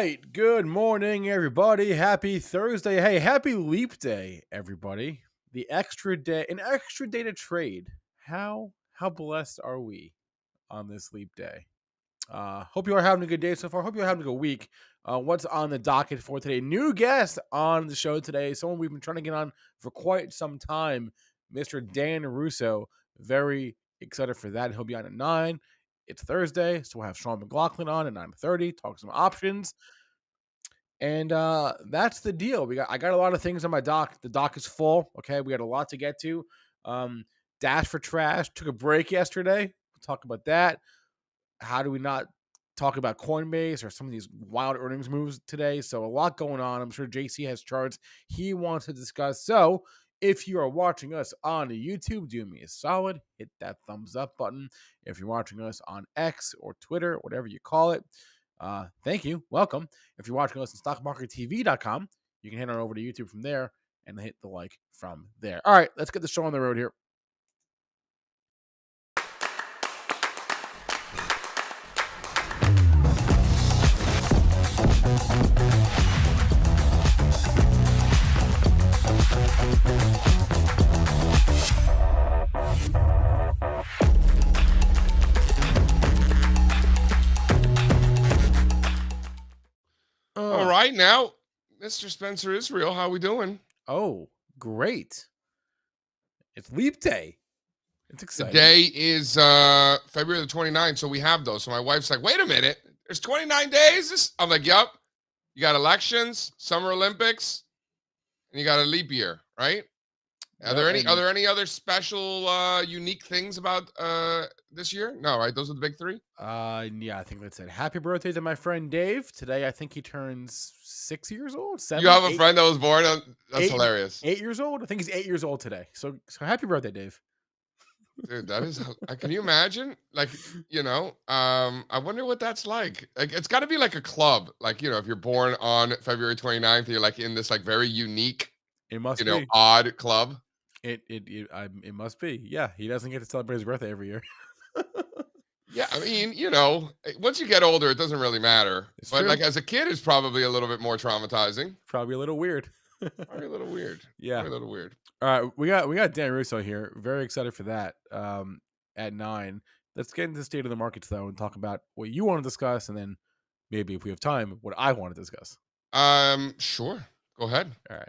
right. Good morning, everybody. Happy Thursday. Hey, happy leap day, everybody. The extra day, an extra day to trade. How blessed are we on this leap day? Hope you are having a good day so far. Hope you're having a good week. What's on the docket for today? New guest on the show today. Someone we've been trying to get on for quite some time, Mr. Dan Russo. Very excited for that. He'll be on at 9. It's Thursday, so we'll have Sean McLaughlin on at 9:30. Talk some options. And that's the deal. I got a lot of things on my dock. The dock is full. Okay, we got a lot to get to. Dash for Trash took a break yesterday. We'll talk about that. How do we not talk about Coinbase or some of these wild earnings moves today? So a lot going on. I'm sure JC has charts he wants to discuss. So if you are watching us on YouTube, do me a solid. Hit that thumbs up button. If you're watching us on X or Twitter, whatever you call it, thank you. Welcome. If you're watching us on stockmarkettv.com, you can head on over to YouTube from there and hit the like from there. All right, let's get the show on the road here. All right, now, Mr. Spencer Israel, how we doing? Oh, great. It's leap day. It's exciting. Today is February the 29th, so we have those. So my wife's like, wait a minute, there's 29 days? I'm like, yup. You got elections, Summer Olympics, and you got a leap year, right? Are there any other special unique things about this year? No, right? Those are the big three? Yeah, I think that's it. Happy birthday to my friend Dave. Today, I think he turns 6 years old. 7. You have a friend that was born on, that's hilarious. 8 years old. I think he's 8 years old today. So happy birthday, Dave. Dude, that is, can you imagine? Like, I wonder what that's like. Like, it's got to be like a club. Like, if you're born on February 29th, you're like in this like very unique, it must be odd club. It must be. Yeah, he doesn't get to celebrate his birthday every year. Yeah, I mean, once you get older, it doesn't really matter. But true. Like as a kid, it's probably a little bit more traumatizing. Probably a little weird. Probably a little weird. Yeah, probably a little weird. All right, we got Dan Russo here. Very excited for that. At 9. Let's get into the state of the markets though, and talk about what you want to discuss, and then maybe if we have time, what I want to discuss. Sure. Go ahead. All right.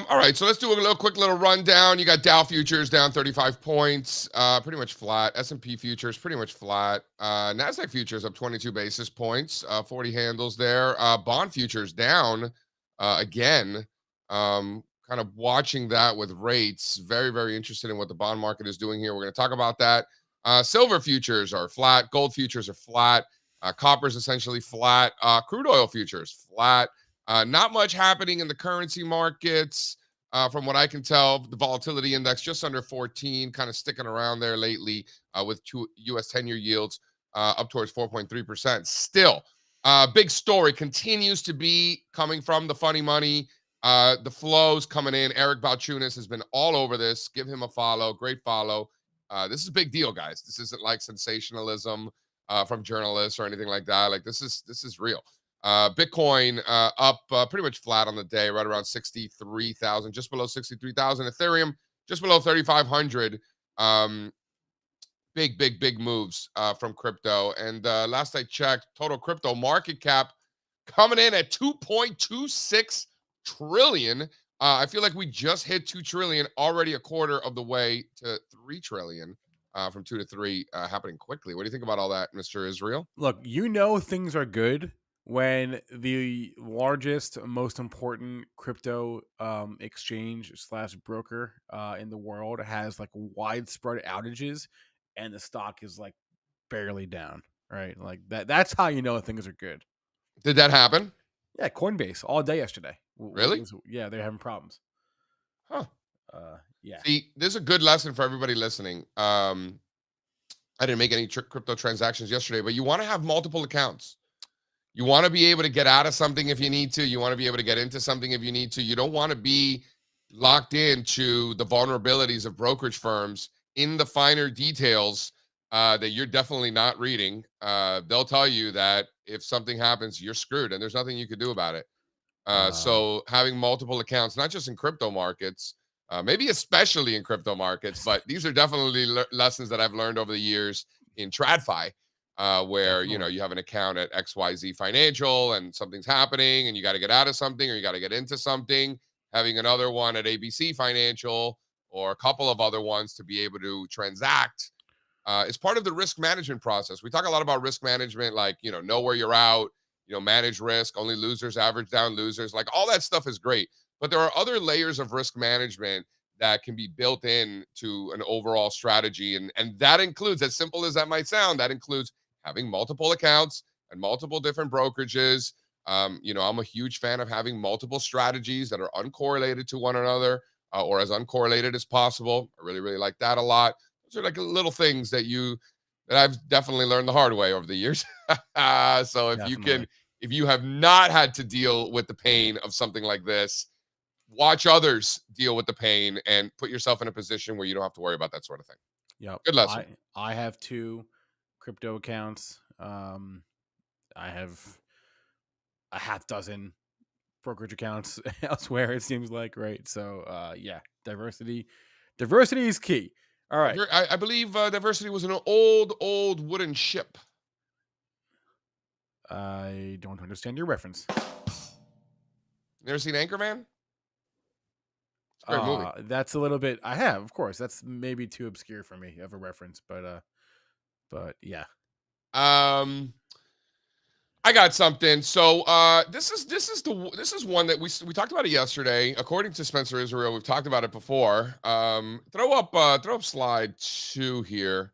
All right, so let's do a quick little rundown. You got Dow futures down 35 points, pretty much flat. S&P futures pretty much flat. Nasdaq futures up 22 basis points, 40 handles there. Bond futures down again. Kind of watching that with rates. Very, very interested in what the bond market is doing here. We're going to talk about that. Silver futures are flat. Gold futures are flat. Copper's essentially flat. Crude oil futures flat. Not much happening in the currency markets. From what I can tell, the volatility index just under 14, kind of sticking around there lately with U.S. 10-year yields up towards 4.3%. Still, big story continues to be coming from the funny money. The flows coming in. Eric Balchunas has been all over this. Give him a follow. Great follow. This is a big deal, guys. This isn't like sensationalism from journalists or anything like that. Like this is real. Bitcoin up pretty much flat on the day, right around 63,000, just below 63,000. Ethereum just below 3,500. Big moves from crypto. And last I checked, total crypto market cap coming in at 2.26 trillion. I feel like we just hit 2 trillion, already a quarter of the way to 3 trillion. From 2 to 3 happening quickly. What do you think about all that, Mr. Israel? Look, things are good when the largest, most important crypto exchange / broker in the world has like widespread outages and the stock is like barely down, right? Like that's how you know things are good. Did that happen? Yeah, Coinbase all day yesterday. Really? Yeah, they're having problems. Huh. Yeah. See, this is a good lesson for everybody listening. I didn't make any crypto transactions yesterday, but you want to have multiple accounts. You want to be able to get out of something if you need to. You want to be able to get into something if you need to. You don't want to be locked into the vulnerabilities of brokerage firms in the finer details that you're definitely not reading. They'll tell you that if something happens, you're screwed, and there's nothing you could do about it. Uh, So having multiple accounts, not just in crypto markets, maybe especially in crypto markets, but these are definitely lessons that I've learned over the years in TradFi, where Definitely. you have an account at XYZ Financial and something's happening and you got to get out of something or you got to get into something. Having another one at ABC Financial or a couple of other ones to be able to transact is part of the risk management process. We talk a lot about risk management, like, know where you're out, manage risk, only losers, average down losers, like all that stuff is great. But there are other layers of risk management that can be built in to an overall strategy. And that includes, as simple as that might sound, that includes having multiple accounts and multiple different brokerages. I'm a huge fan of having multiple strategies that are uncorrelated to one another or as uncorrelated as possible. I really, really like that a lot. Those are like little things that I've definitely learned the hard way over the years. So Definitely. if you have not had to deal with the pain of something like this, watch others deal with the pain and put yourself in a position where you don't have to worry about that sort of thing. Yep. Good lesson. I have two crypto accounts. I have a half dozen brokerage accounts elsewhere, it seems like, right? So yeah, diversity is key. All right. I believe diversity was an old wooden ship. I don't understand your reference. Never seen Anchorman? It's a great movie. That's a little bit. I have, of course. That's maybe too obscure for me of a reference, but yeah. Um, I got something. So this is one that we talked about it yesterday. According to Spencer Israel, we've talked about it before. Throw up slide 2 here.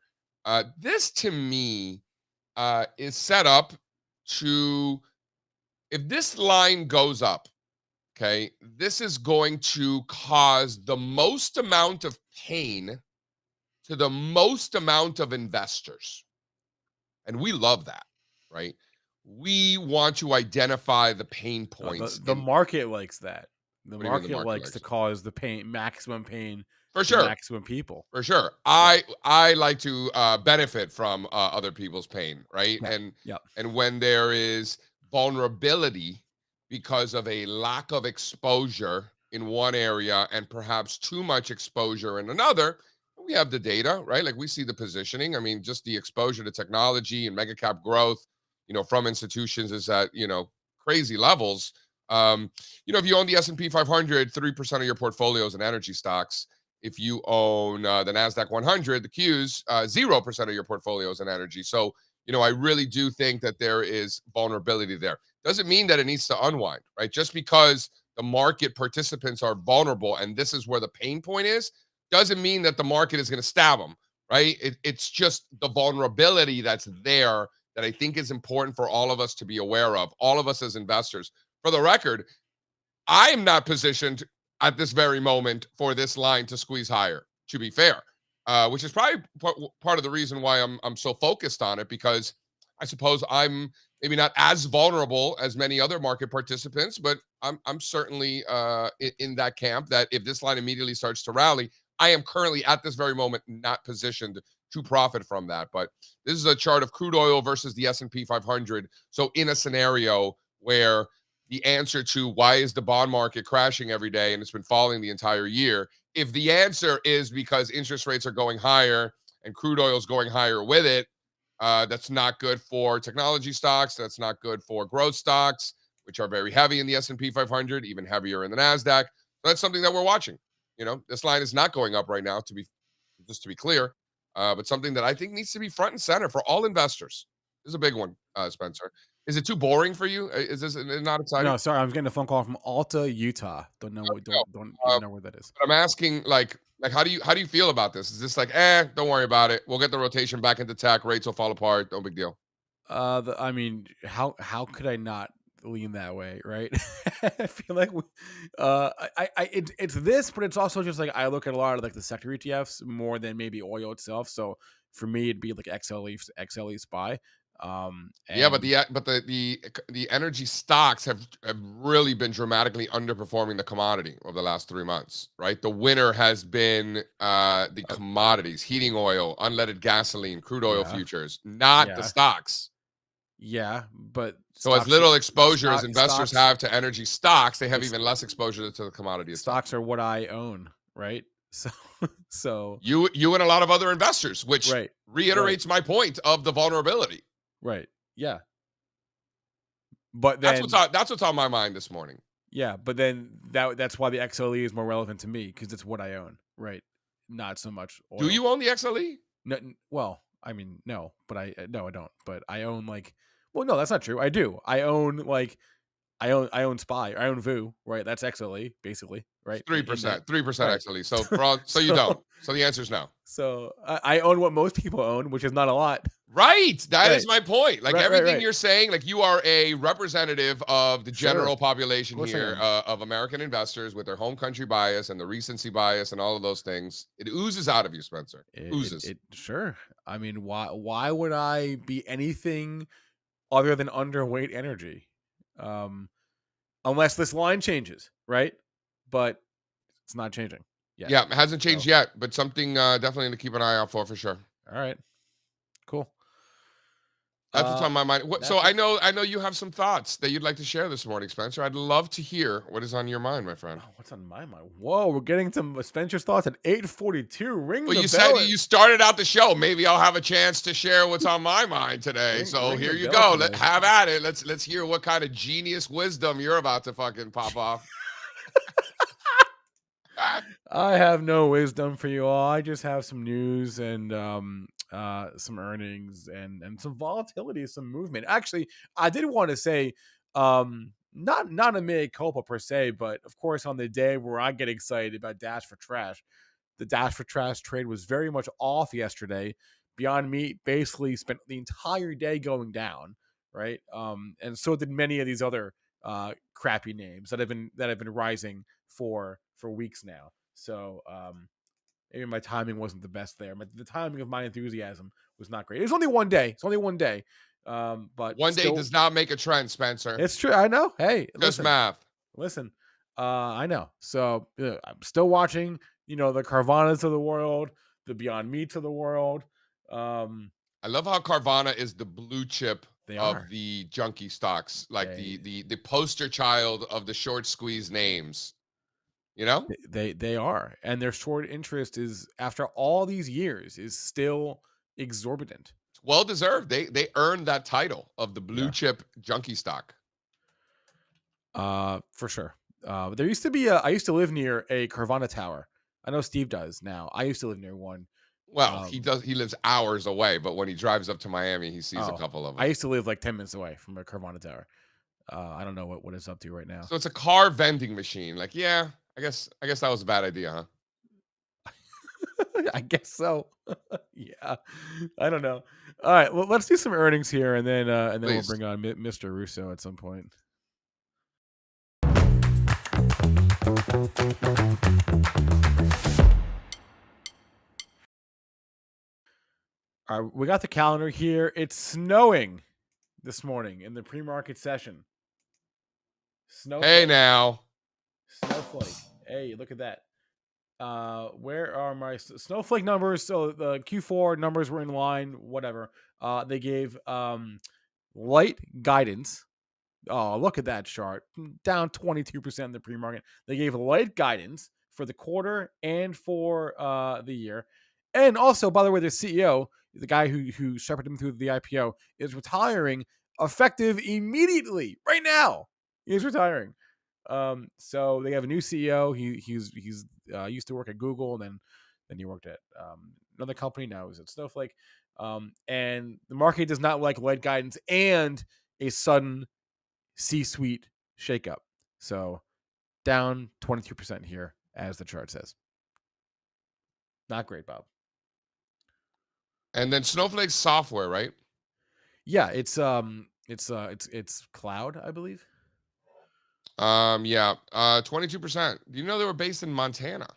This to me is set up to, if this line goes up, okay, this is going to cause the most amount of pain to the most amount of investors. And we love that, right? We want to identify the pain The points the in. market likes that. The What do you mean the market market likes likes to it? cause the maximum pain For to sure. maximum people. For sure. Yeah. I like to benefit from other people's pain, right? Yeah. Yeah. And when there is vulnerability because of a lack of exposure in one area and perhaps too much exposure in another, we have the data, right? Like we see the positioning. I mean, just the exposure to technology and mega cap growth, from institutions is at, crazy levels. If you own the S&P 500, 3% of your portfolio is in energy stocks. If you own the NASDAQ 100, the Qs, 0% of your portfolio is in energy. So, I really do think that there is vulnerability there. Doesn't mean that it needs to unwind, right? Just because the market participants are vulnerable and this is where the pain point is, doesn't mean that the market is going to stab them, right? It's just the vulnerability that's there that I think is important for all of us to be aware of, all of us as investors. For the record, I am not positioned at this very moment for this line to squeeze higher, to be fair, which is probably part of the reason why I'm so focused on it, because I suppose I'm maybe not as vulnerable as many other market participants, but I'm certainly in that camp that if this line immediately starts to rally, I am currently at this very moment not positioned to profit from that. But this is a chart of crude oil versus the S&P 500. So in a scenario where the answer to why is the bond market crashing every day and it's been falling the entire year, if the answer is because interest rates are going higher and crude oil is going higher with it, that's not good for technology stocks. That's not good for growth stocks, which are very heavy in the S&P 500, even heavier in the Nasdaq. So that's something that we're watching. This line is not going up right now, to be clear, but something that I think needs to be front and center for all investors. This is a big one, Spencer. Is it too boring for you? Is this not exciting? No, sorry, I was getting a phone call from Alta, Utah. Don't know what No. don't even Uh, know where that is. but I'm asking, like how do you feel about this? Is this like, don't worry about it. We'll get the rotation back into tech. Rates will fall apart. No big deal. I mean, how could I not lean that way, right? I feel like it's this, but it's also just like I look at a lot of like the sector ETFs more than maybe oil itself. So for me, it'd be like XLE SPY. Yeah, but And the energy stocks have really been dramatically underperforming the commodity over the last 3 months, right? The winner has been the uh, commodities, heating oil, unleaded gasoline, crude oil yeah, futures, not the yeah, stocks. yeah, but So as little exposure as investors stocks have to energy stocks, they have like even less exposure to the commodity itself. stocks are what I own, right? So so You and a lot of other investors, which right, right, reiterates my point of the vulnerability. right, yeah. But That's what's then on my mind this morning. yeah, but then that's why the XLE is more relevant to me because it's what I own, right? Not so much Do oil. you own the XLE? No, well, I mean, no, but no, I don't. But I own like, well, no, that's not true. I do. I own like, I own Spy. I own Vu, right? That's XLE basically, right? Three In that, percent, 3% right? XLE. So you don't. So So the answer is no. so I own what most people own, which is not a lot. Right. That is Right, my point. Like right, right, everything right. you're saying, like you are a representative of the Sure, general of population course I here am. of American investors with their home country bias and the recency bias and all of those things. It oozes out of you, Spencer. Oozes. It sure. I mean, why would I be anything other than underweight energy? Um, unless this line changes, right? But it's not changing yet. Yeah, it hasn't changed So, yet, but something definitely to keep an eye out for sure. all right, cool. That's what's Uh, on my mind. So that's it. I know you have some thoughts that you'd like to share this morning, Spencer. I'd love to hear what is on your mind, my friend. Oh, what's on my mind? Whoa, we're getting to Spencer's thoughts at 8:42. Ring Well, the you said bell. you started out the show. Maybe I'll have a chance to share what's on my mind today. So Ring here the you bell go. Let today. have at it. Let's hear what kind of genius wisdom you're about to fucking pop off. I have no wisdom for you all. I just have some news and some earnings and some volatility, some movement. Actually, I did want to say not a mea culpa per se, but of course on the day where I get excited about Dash for Trash, the Dash for Trash trade was very much off yesterday. Beyond Meat basically spent the entire day going down, right? And so did many of these other crappy names that have been rising for weeks now. So maybe my timing wasn't the best there. But the timing of my enthusiasm was not great. It's only one day. It's only one day. But One day still, does not make a trend, Spencer. it's true. I know. Hey, Just listen, math. listen. I know. So I'm still watching. The Carvanas of the world, the Beyond Meats of the world. Um, I love how Carvana is the blue chip they of are. the junkie stocks, like They the poster child of the short squeeze names. You know? they are, and their short interest is after all these years is still exorbitant. Well deserved. They earned that title of the blue Yeah. chip junkie stock. For sure. There used to be I used to live near a Carvana tower. I know Steve does now. I used to live near one. Well, Um, he lives hours away, but when he drives up to Miami, he sees a oh, couple of I them. used to live like 10 minutes away from a Carvana tower. I don't know what it's up to right now. So it's a car vending machine. Like, yeah, I guess that was a bad idea, huh? I guess so. Yeah, I don't know. All right, well, let's do some earnings here, and then we'll Please. bring on Mr. Russo at some point. All right, we got the calendar here. It's snowing this morning in the pre-market session. Hey Snowflake, now. snowflake. Hey, look at that. Where are my snowflake numbers? So the Q4 numbers were in line. Whatever. They gave light guidance. Oh, look at that chart. Down 22% in the pre-market. They gave light guidance for the quarter and for the year. And also, by the way, their CEO, the guy who shepherded them through the IPO, is retiring effective immediately, right now. He's retiring. So they have a new CEO. He's used to work at Google, and then he worked at another company. Now he's at Snowflake. And the market does not like light guidance and a sudden C-suite shakeup. So down 22% here, as the chart says. Not great, Bob. And then Snowflake software, right? Yeah, it's cloud, I believe. Yeah. 22%. Do you know they were based in Montana?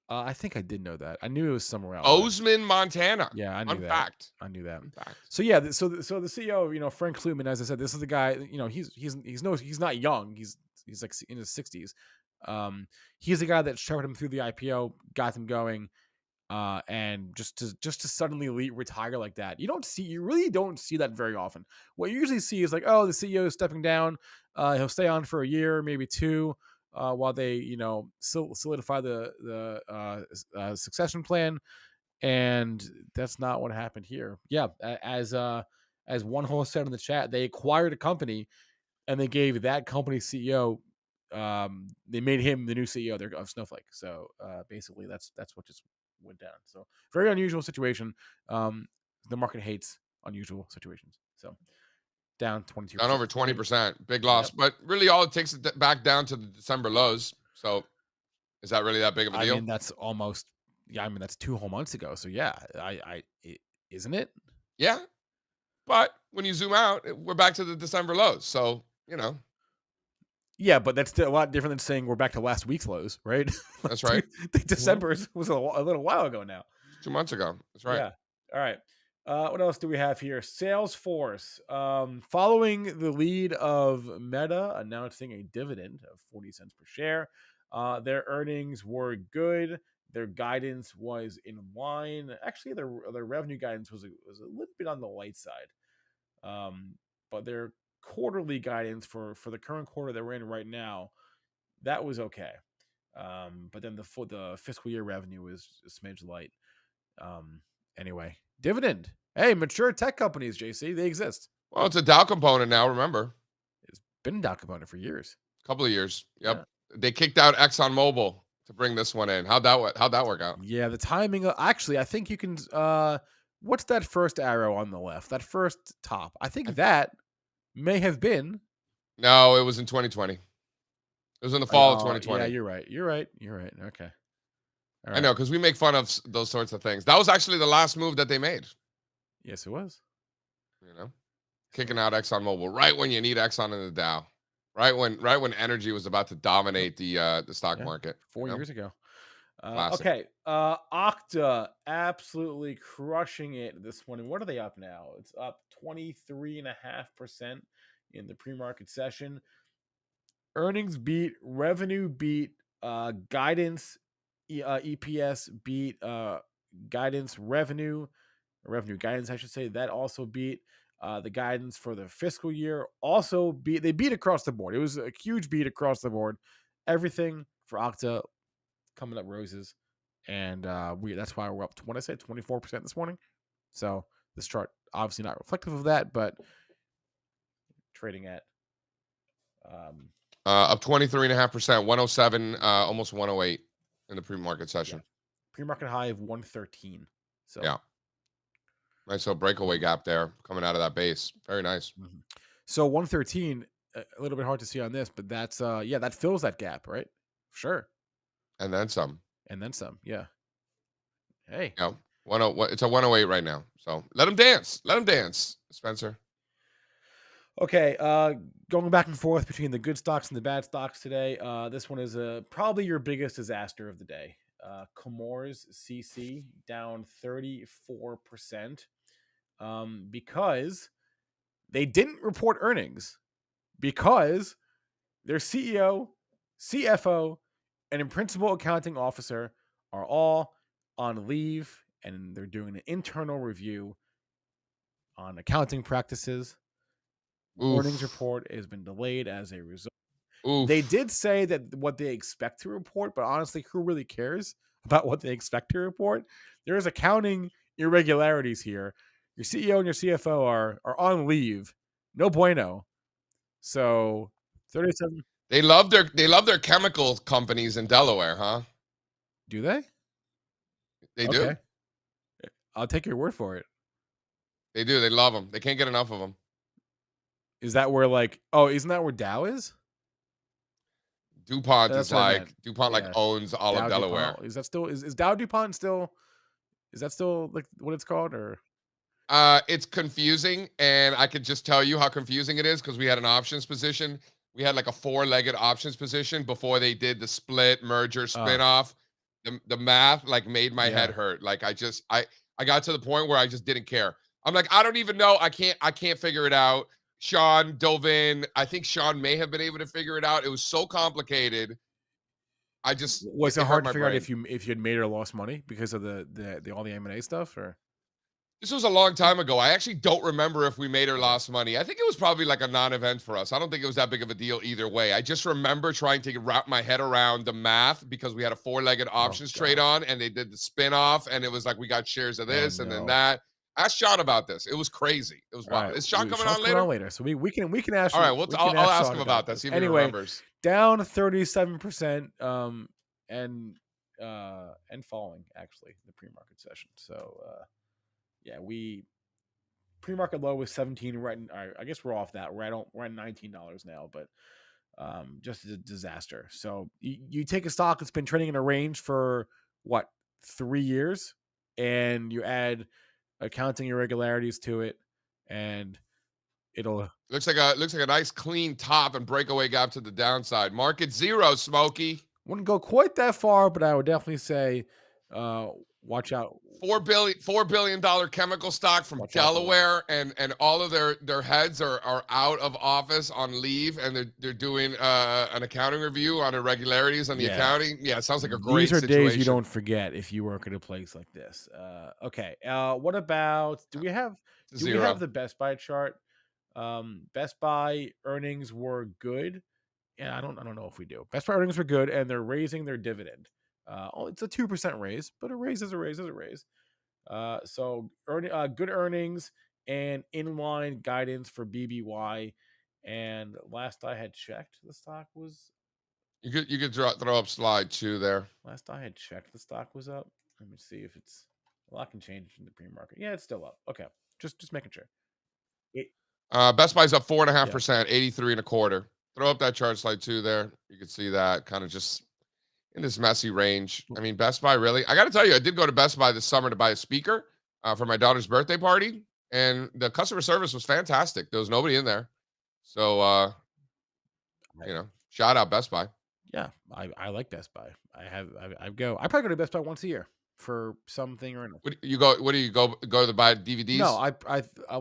I think I did know that. I knew it was somewhere out west. Bozeman, Montana. Yeah, I knew Fun that. fact. I knew that. Fun fact. So yeah, so the CEO, Frank Klutman, as I said, this is the guy. He's not young. He's like in his 60s. He's the guy that shepherded him through the IPO, got him going, and just to suddenly retire like that, you really don't see that very often. What you usually see is like, oh, the CEO is stepping down. He'll stay on for a year, maybe two, while they solidify the succession plan, and that's not what happened here. Yeah, as one host said in the chat, they acquired a company and they gave that company CEO. They made him the new CEO of Snowflake. So basically, that's what just went down. So very unusual situation. Um, the market hates unusual situations. So down 22% Down over this morning. 20%. Big loss. Yep. But really, all it takes is back down to the December lows. So is that really that big of a I deal? mean, that's almost. Yeah, I mean that's 2 whole months ago. So yeah, isn't it? Yeah. But when you zoom out, we're back to the December lows. So, Yeah, but that's still a lot different than saying we're back to last week's lows, right? Like, that's right. December was a little while ago now. 2 months ago. That's right. Yeah. All right. What else do we have here? Salesforce, following the lead of Meta announcing a dividend of 40 cents per share. Their earnings were good. Their guidance was in line. Actually, their revenue guidance was a little bit on the light side. But their quarterly guidance for the current quarter that we're in right now, that was okay. But then the fiscal year revenue was a smidge light. Anyway, dividend. Hey, mature tech companies, JC, they exist. Well, it's a Dow component now, remember. It's been a down component for years. A couple of years. Yeah. Yep. They kicked out ExxonMobil to bring this one in. How'd that work out? Yeah, the timing. Actually, I think you can. What's that first arrow on the left? That first top. I think that may have been. No, it was in 2020. It was in the fall of Oh, yeah, 2020. you're right. You're right. You're right. Okay. All I right. know, because we make fun of those sorts of things. That was actually the last move that they made. Yes, it was. Kicking out ExxonMobil right when you need Exxon in the Dow, right when energy was about to dominate the stock Yeah, market. 4 years ago. Classic. Okay. Okta absolutely crushing it this morning. What are they up now? It's up 23.5% in the pre-market session. Earnings beat, revenue beat, guidance, EPS beat, guidance, revenue guidance, I should say. That also beat. The guidance for the fiscal year also beat. They beat across the board. It was a huge beat across the board. Everything for Okta coming up roses, and that's why we're up. What I said, 24% this morning. So this chart obviously not reflective of that, but trading at Up 23.5%, 107, almost 108 in the pre-market session. pre-market high of 113. So Yeah. Nice little breakaway gap there coming out of that base. Very nice. Mm-hmm. So 113, a little bit hard to see on this, but that's that fills that gap, right? Sure. And then some. And then some. Yeah. Hey. Yeah. It's a 108 right now. So let them dance. Let them dance, Spencer. Okay, going back and forth between the good stocks and the bad stocks today. This one is probably your biggest disaster of the day. Comores CC down 34%, because they didn't report earnings, because their CEO, CFO, and principal accounting officer are all on leave, and they're doing an internal review on accounting practices. Earnings Oof. report has been delayed as a result. Oof. They did say that what they expect to report, but honestly, who really cares about what they expect to report? There's accounting irregularities here. Your CEO and your CFO are on leave. No bueno. So 37. They love their chemical companies in Delaware, huh? Do they? They Okay. do. I'll take your word for it. They do. They love them. They can't get enough of them. Is that where isn't that where Dow is? DuPont That's is what I like meant. DuPont Yeah. owns all Dow of Delaware. DuPont. Is that still is Dow DuPont still? Is that still like what it's called, or? It's confusing, and I could just tell you how confusing it is because we had an options position. We had like a four-legged options position before they did the split merger spinoff. the math like made my head Yeah. hurt. Like I got to the point where I just didn't care. I'm like, I don't even know. I can't figure it out. Sean dove in. I think Sean may have been able to figure it out. It was so complicated. I just Was it it hurt hard to my figure out brain. if you had made or lost money because of the all the M&A stuff, or? This was a long time ago. I actually don't remember if we made or lost money. I think it was probably like a non-event for us. I don't think it was that big of a deal either way. I just remember trying to wrap my head around the math because we had a four-legged Oh options trade gosh. on and they did the spin-off and it was like we got shares of Oh this and then no. that. Ask Sean about this. It was crazy. It was All right. wild. Is Sean coming Sean's on coming on later? later, so we can ask All right, well, I'll ask Sean him about about that. this. See if he Anyway, remembers. down 37%, and falling actually the pre-market session. So yeah, we pre-market low was 17. Right, I guess we're off that. We're at $19 now, but just a disaster. So you take a stock that's been trading in a range for what, 3 years, and you add accounting irregularities to it, and it'll Looks like a nice clean top and breakaway gap to the downside. Market zero, Smokey. wouldn't go quite that far, but I would definitely say, uh, watch out, $4 billion chemical stock from watch out below. Delaware, and all of their heads are out of office on leave, and they're doing an accounting review on irregularities on the Yeah, accounting. Yeah, it sounds like a these great are days you situation. don't forget if you work at a place like this. Okay. What about, It's a do we have zero. the Best Buy chart? Best Buy earnings were good. Yeah, I don't know if we do. Best Buy earnings were good, and they're raising their dividend. It's a 2% raise, but a raise is a raise is a raise. Good earnings and inline guidance for BBY. And last I had checked, the stock was You could throw up slide two there. last I had checked, the stock was up. Let me see if it's a lot can change in the pre-market. Yeah, it's still up. Okay, just making sure. It, Best Buy's up 4.5%, yeah, 83 and a quarter. Throw up that chart slide two there. You can see that kind of just in this messy range. I mean, Best Buy really. I got to tell you, I did go to Best Buy this summer to buy a speaker for my daughter's birthday party, and the customer service was fantastic. There was nobody in there, so shout out Best Buy. yeah. I like Best Buy. I probably go to Best Buy once a year for something or another. What do you go? What do you go to buy No, DVDs?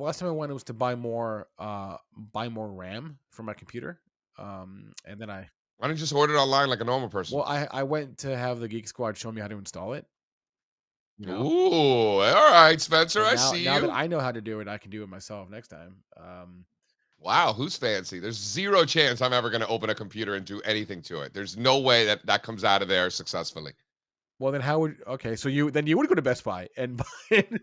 last time I went, it was to buy more RAM for my computer. And then Why don't you just order it online like a normal person? I went to have the Geek Squad show me how to install it. You know, Ooh, all right, Spencer, so I now see now that you. I know how to do it, I can do it myself next time. Wow, who's fancy? There's zero chance I'm ever going to open a computer and do anything to it. There's no way that that comes out of there successfully. Well, then how would okay? So you would go to Best Buy and buy it.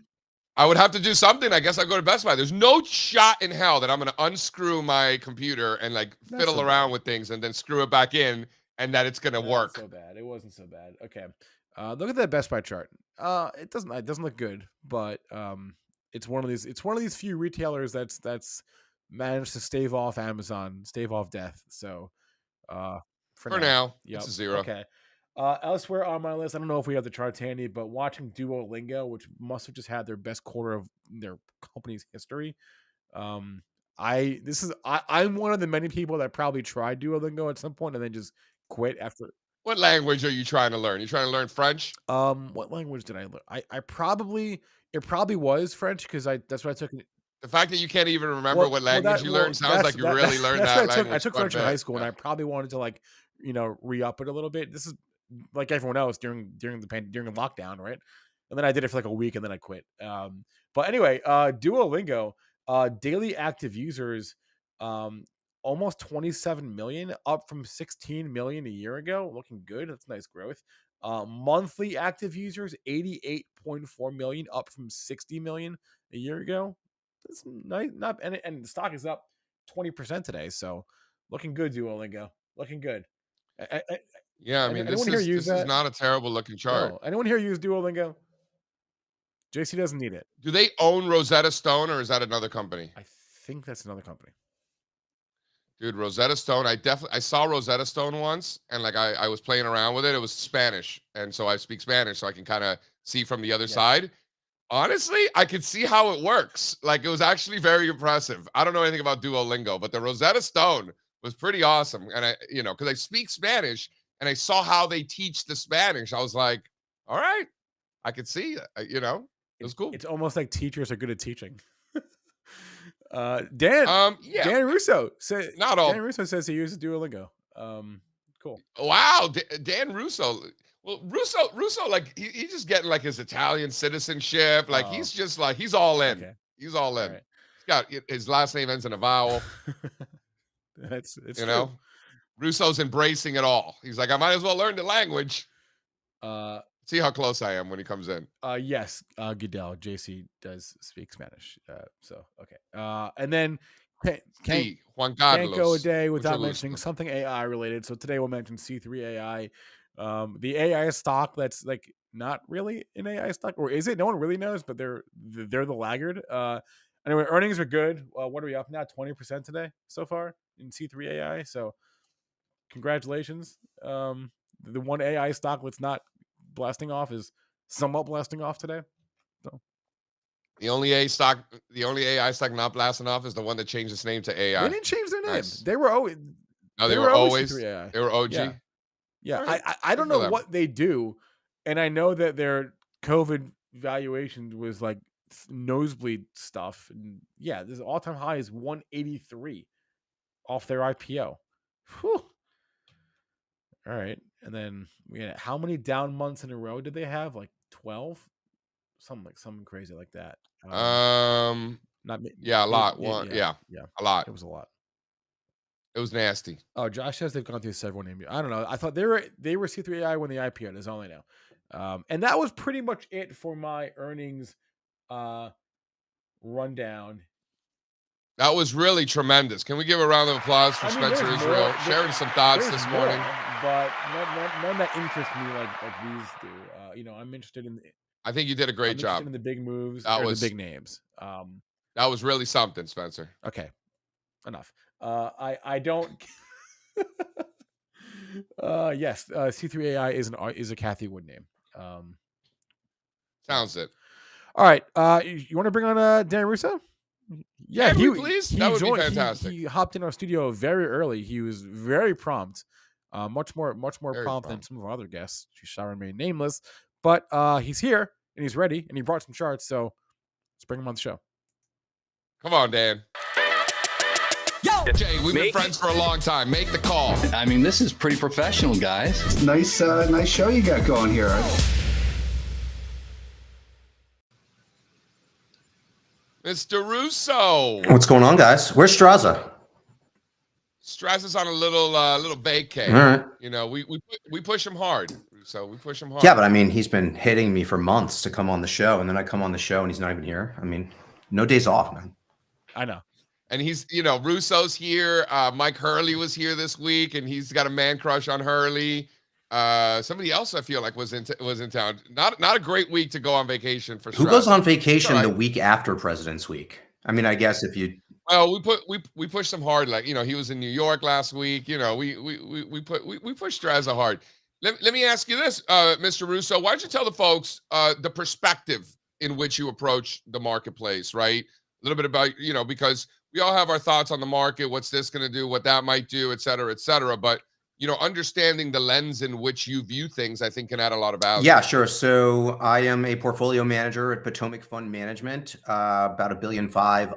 I would have to do something. I guess I go to Best Buy. There's no shot in hell that I'm going to unscrew my computer and like Not fiddle so bad. around with things and then screw it back in and that it's going to Not work. so bad. It wasn't so bad. Okay. Look at that Best Buy chart. It doesn't look good, but it's one of these few retailers that's managed to stave off Amazon, stave off death. So for For now. now, it's Yep. a zero. Okay. Elsewhere on my list, I don't know if we have the charts handy, but watching Duolingo, which must have just had their best quarter of their company's history. Um, I'm one of the many people that probably tried Duolingo at some point and then just quit after. What language are you trying to learn? You trying to learn French? What language did I learn? I probably it probably was French because I that's what I took. The fact that you can't even remember what language you learned sounds like you really learned That's what that I took. I language took quite a French in high bit. school, and Yeah. I probably wanted to re-up it a little bit. This is like everyone else during the lockdown, right? And then I did it for like a week, and then I quit. But anyway, Duolingo, daily active users, um, almost 27 million, up from 16 million a year ago. Looking good. That's nice growth. Monthly active users, 88.4 million, up from 60 million a year ago. That's nice. Not and the stock is up 20% today. So looking good, Duolingo. Looking good. Yeah, I mean Anyone here use this is that? not a terrible looking chart. No. Anyone here use Duolingo? JC doesn't need it. Do they own Rosetta Stone or is that another company? I think that's another company. Dude, Rosetta Stone. I saw Rosetta Stone once and like I was playing around with it. It was Spanish. And so I speak Spanish, so I can kind of see from the other Yeah. side. Honestly, I could see how it works. Like it was actually very impressive. I don't know anything about Duolingo, but the Rosetta Stone was pretty awesome. And because I speak Spanish and I saw how they teach the Spanish. I was like, all right, I could see, it was cool. It's almost like teachers are good at teaching. Dan Yeah, Dan Russo said not all. Dan Russo says he uses Duolingo. Cool. Wow, Dan Russo. Well, Russo, like he's just getting like his Italian citizenship. Like Oh. he's just like he's all in. Okay. He's all in. Right. He's got his last name ends in a vowel. It's you true. know, Russo's embracing it all. He's like, I might as well learn the language. See how close I am when he comes in. Yes, Goodell JC does speak Spanish. So okay. And then Juan can't go a Carlos. day without mentioning something AI related. So today we'll mention C3 AI, the AI stock that's like not really an AI stock, or is it? No one really knows, but they're the laggard. Anyway, earnings are good. What are we up now? 20% today so far in C3 AI. So congratulations. The one AI stock that's not blasting off is somewhat blasting off today. So The only AI stock not blasting off is the one that changed its name to AI. they didn't change their name. Nice. They were always No, they were always C3 AI. They were OG. Yeah. Right. I don't know what they do, and I know that their COVID valuation was like nosebleed stuff. And yeah, this all-time high is 183 off their IPO. Whew. All right, and then we had how many down months in a row did they have? Like 12, something crazy like that. Not yeah, a lot. yeah, a lot. It was a lot. It was nasty. Oh, Josh says they've gone through several names. I don't know. I thought they were C3AI when the IPO. That's all I know. And that was pretty much it for my earnings rundown. That was really tremendous. Can we give a round of applause for Spencer Israel sharing some thoughts this morning? But none that interest me like these do. I'm interested in. I think you did a great job. In the big moves, the big names. That was really something, Spencer. Okay, enough. I don't. Yes, C3AI is a Kathy Wood name. Sounds it. All right. You want to bring on Dan Russo? Yeah, please. That would be fantastic. He hopped in our studio very early. He was very prompt, much more Very prompt than some of our other guests. She shall remain nameless, but he's here and he's ready and he brought some charts. So let's bring him on the show. Come on, Dan. Yo, Jay, we've been friends for a long time. Make the call. I mean, this is pretty professional, guys. Nice show you got going here. Mr. Russo. What's going on, guys? Where's Strazza? Strazza's on a little vacay. All right. We push him hard. So we push him hard. Yeah, but I mean, he's been hitting me for months to come on the show, and then I come on the show and he's not even here. I mean, no days off, man. I know. And he's, Russo's here. Mike Hurley was here this week, and he's got a man crush on Hurley. Somebody else I feel like was in town. Not a great week to go on vacation for. Who goes on vacation the week after President's Week? I mean, I guess if you. Well, we pushed him hard. Like he was in New York last week. We pushed Strazza hard. Let me ask you this, Mr. Russo. Why don't you tell the folks the perspective in which you approach the marketplace, right? A little bit about because we all have our thoughts on the market. What's this going to do? What that might do, et cetera, et cetera. But understanding the lens in which you view things, I think, can add a lot of value. Yeah, sure. So I am a portfolio manager at Potomac Fund Management, about $1.5 billion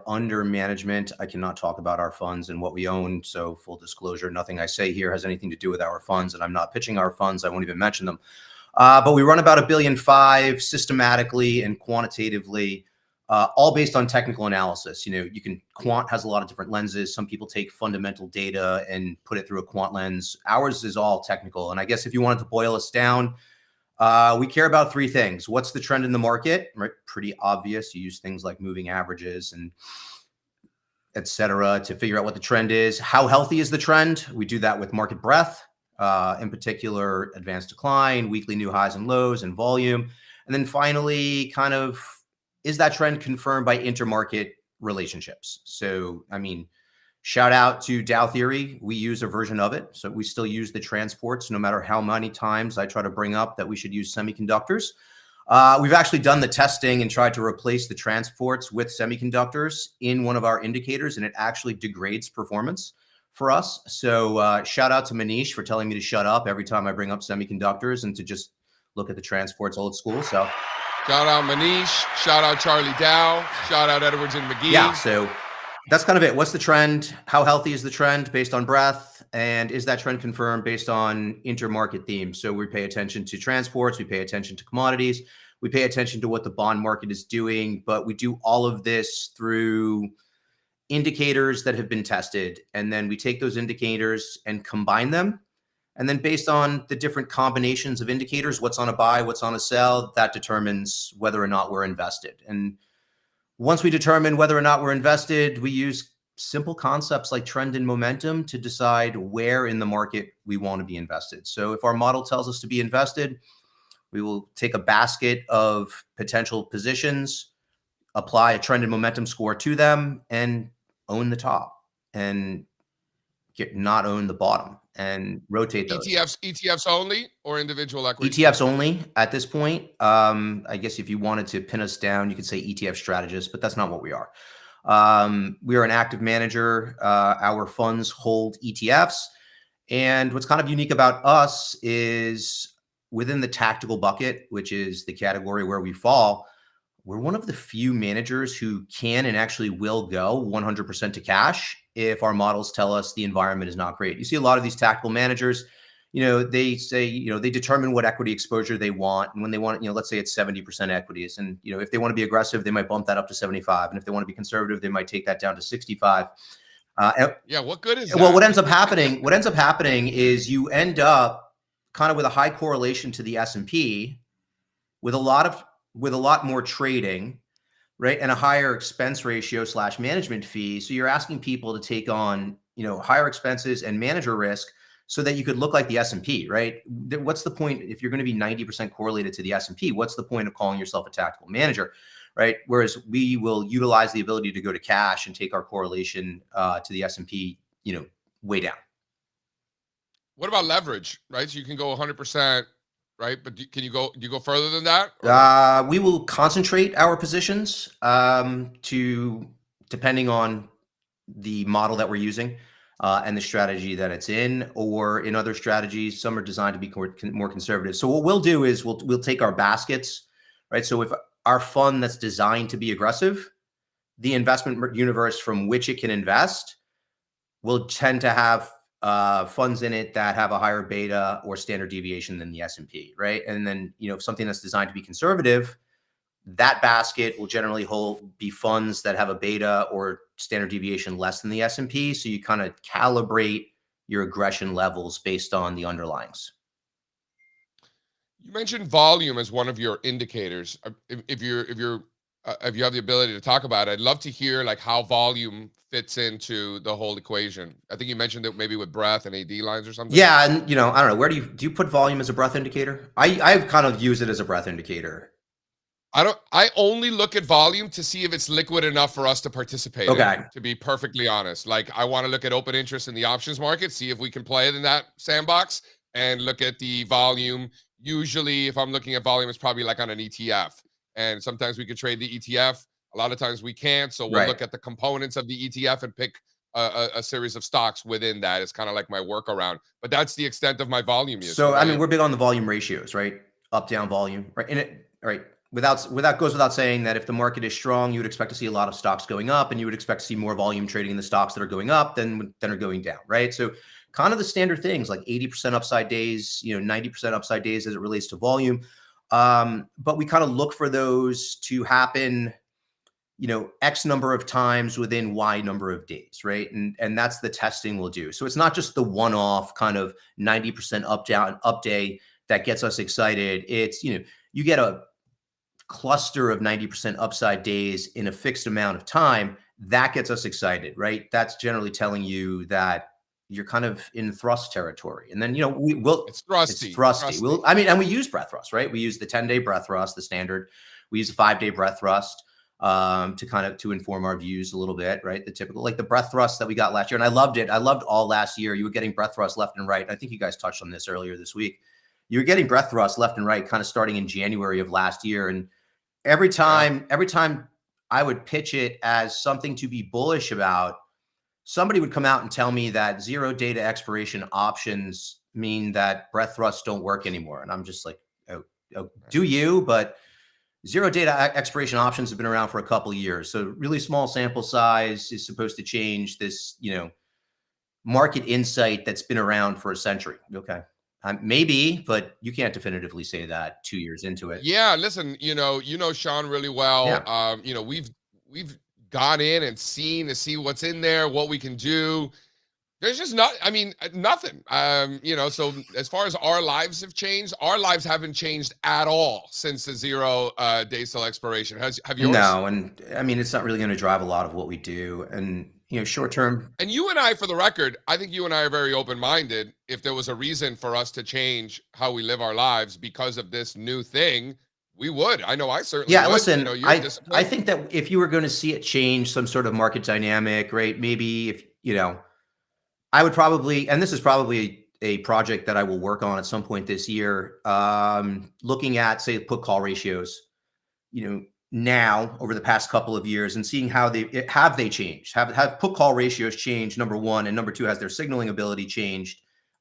under management. I cannot talk about our funds and what we own. So full disclosure, nothing I say here has anything to do with our funds, and I'm not pitching our funds. I won't even mention them. But we run about $1.5 billion systematically and quantitatively. All based on technical analysis. Quant has a lot of different lenses. Some people take fundamental data and put it through a quant lens. Ours is all technical. And I guess if you wanted to boil us down, we care about three things. What's the trend in the market? Right? Pretty obvious. You use things like moving averages and et cetera to figure out what the trend is. How healthy is the trend? We do that with market breadth, in particular, advanced decline, weekly new highs and lows, and volume. And then finally, kind of, is that trend confirmed by intermarket relationships? So, I mean, shout out to Dow Theory. We use a version of it. So we still use the transports, no matter how many times I try to bring up that we should use semiconductors. We've actually done the testing and tried to replace the transports with semiconductors in one of our indicators, and it actually degrades performance for us. So shout out to Manish for telling me to shut up every time I bring up semiconductors and to just look at the transports old school. So shout out Manish, shout out Charlie Dow, shout out Edwards and McGee. yeah, so that's kind of it. What's the trend? How healthy is the trend based on breadth? And is that trend confirmed based on intermarket themes? So we pay attention to transports, we pay attention to commodities, we pay attention to what the bond market is doing, but we do all of this through indicators that have been tested. And then we take those indicators and combine them. And then based on the different combinations of indicators, what's on a buy, what's on a sell, that determines whether or not we're invested. And once we determine whether or not we're invested, we use simple concepts like trend and momentum to decide where in the market we want to be invested. So if our model tells us to be invested, we will take a basket of potential positions, apply a trend and momentum score to them, and own the top and not own the bottom and rotate those. ETFs only or individual equities? ETFs only at this point. I guess if you wanted to pin us down, you could say ETF strategist, but that's not what we are. We are an active manager. Our funds hold ETFs. And what's kind of unique about us is within the tactical bucket, which is the category where we fall, we're one of the few managers who can and actually will go 100% to cash if our models tell us the environment is not great. You see a lot of these tactical managers, they say, they determine what equity exposure they want. And when they want, let's say it's 70% equities. And, if they want to be aggressive, they might bump that up to 75. And if they want to be conservative, they might take that down to 65. Yeah. What good is that? Well, what ends up happening is you end up kind of with a high correlation to the S&P with a lot more trading, right? And a higher expense ratio / management fee. So you're asking people to take on, higher expenses and manager risk so that you could look like the S&P, right? What's the point if you're going to be 90% correlated to the S&P? What's the point of calling yourself a tactical manager, right? Whereas we will utilize the ability to go to cash and take our correlation to the S&P, way down. What about leverage, right? So you can go 100%. Right, but do you go further than that? We will concentrate our positions to depending on the model that we're using and the strategy that it's in, or in other strategies, some are designed to be more conservative. So what we'll do is we'll take our baskets, right? So if our fund that's designed to be aggressive, the investment universe from which it can invest will tend to have funds in it that have a higher beta or standard deviation than the S&P, right? And then, something that's designed to be conservative, that basket will generally be funds that have a beta or standard deviation less than the S&P. So you kind of calibrate your aggression levels based on the underlyings. You mentioned volume as one of your indicators. If you have the ability to talk about it, I'd love to hear like how volume fits into the whole equation. I think you mentioned it maybe with breadth and AD lines or something. Yeah, and I don't know, where do you put volume as a breadth indicator? I've kind of used it as a breadth indicator. I only look at volume to see if it's liquid enough for us to participate in, to be perfectly honest. Like I want to look at open interest in the options market, see if we can play it in that sandbox, and look at the volume. Usually if I'm looking at volume, it's probably like on an ETF. And sometimes we could trade the ETF. A lot of times we can't. So we'll look at the components of the ETF and pick a series of stocks within that. It's kind of like my workaround. But that's the extent of my volume use. So, we're big on the volume ratios, right? Up, down volume, right? And without goes without saying that if the market is strong, you would expect to see a lot of stocks going up, and you would expect to see more volume trading in the stocks that are going up than are going down, right? So kind of the standard things like 80% upside days, 90% upside days as it relates to volume. But we kind of look for those to happen, X number of times within Y number of days, right? And that's the testing we'll do. So it's not just the one-off kind of 90% up day that gets us excited. It's, you get a cluster of 90% upside days in a fixed amount of time, that gets us excited, right? That's generally telling you that you're kind of in thrust territory. And then, it's thrusty. It's thrusty. And we use breadth thrust, right? We use the 10-day breadth thrust, the standard. We use a 5-day breadth thrust to inform our views a little bit, right? The typical, like the breadth thrust that we got last year. And I loved it. I loved all last year. You were getting breadth thrust left and right. I think you guys touched on this earlier this week. You were getting breadth thrust left and right, kind of starting in January of last year. And every time I would pitch it as something to be bullish about, somebody would come out and tell me that zero data expiration options mean that breadth thrusts don't work anymore. And I'm just like, oh, do you? But zero data expiration options have been around for a couple of years. So really small sample size is supposed to change this, market insight that's been around for a century. Okay. Maybe, but you can't definitively say that 2 years into it. Yeah, listen, Sean really well. Yeah. We've gone in and seen to see what's in there, what we can do. There's just nothing. So as far as our lives have changed, our lives haven't changed at all since the zero day till expiration. Have yours? No, and I mean, it's not really going to drive a lot of what we do. And short term. And you and I, for the record, I think you and I are very open-minded. If there was a reason for us to change how we live our lives because of this new thing, we would. I know I certainly would. Listen, I think that if you were going to see it change some sort of market dynamic, right? Maybe if, I would probably, and this is probably a project that I will work on at some point this year, looking at, say, put call ratios, now over the past couple of years and seeing how they changed, have put call ratios changed, number one, and number two, has their signaling ability changed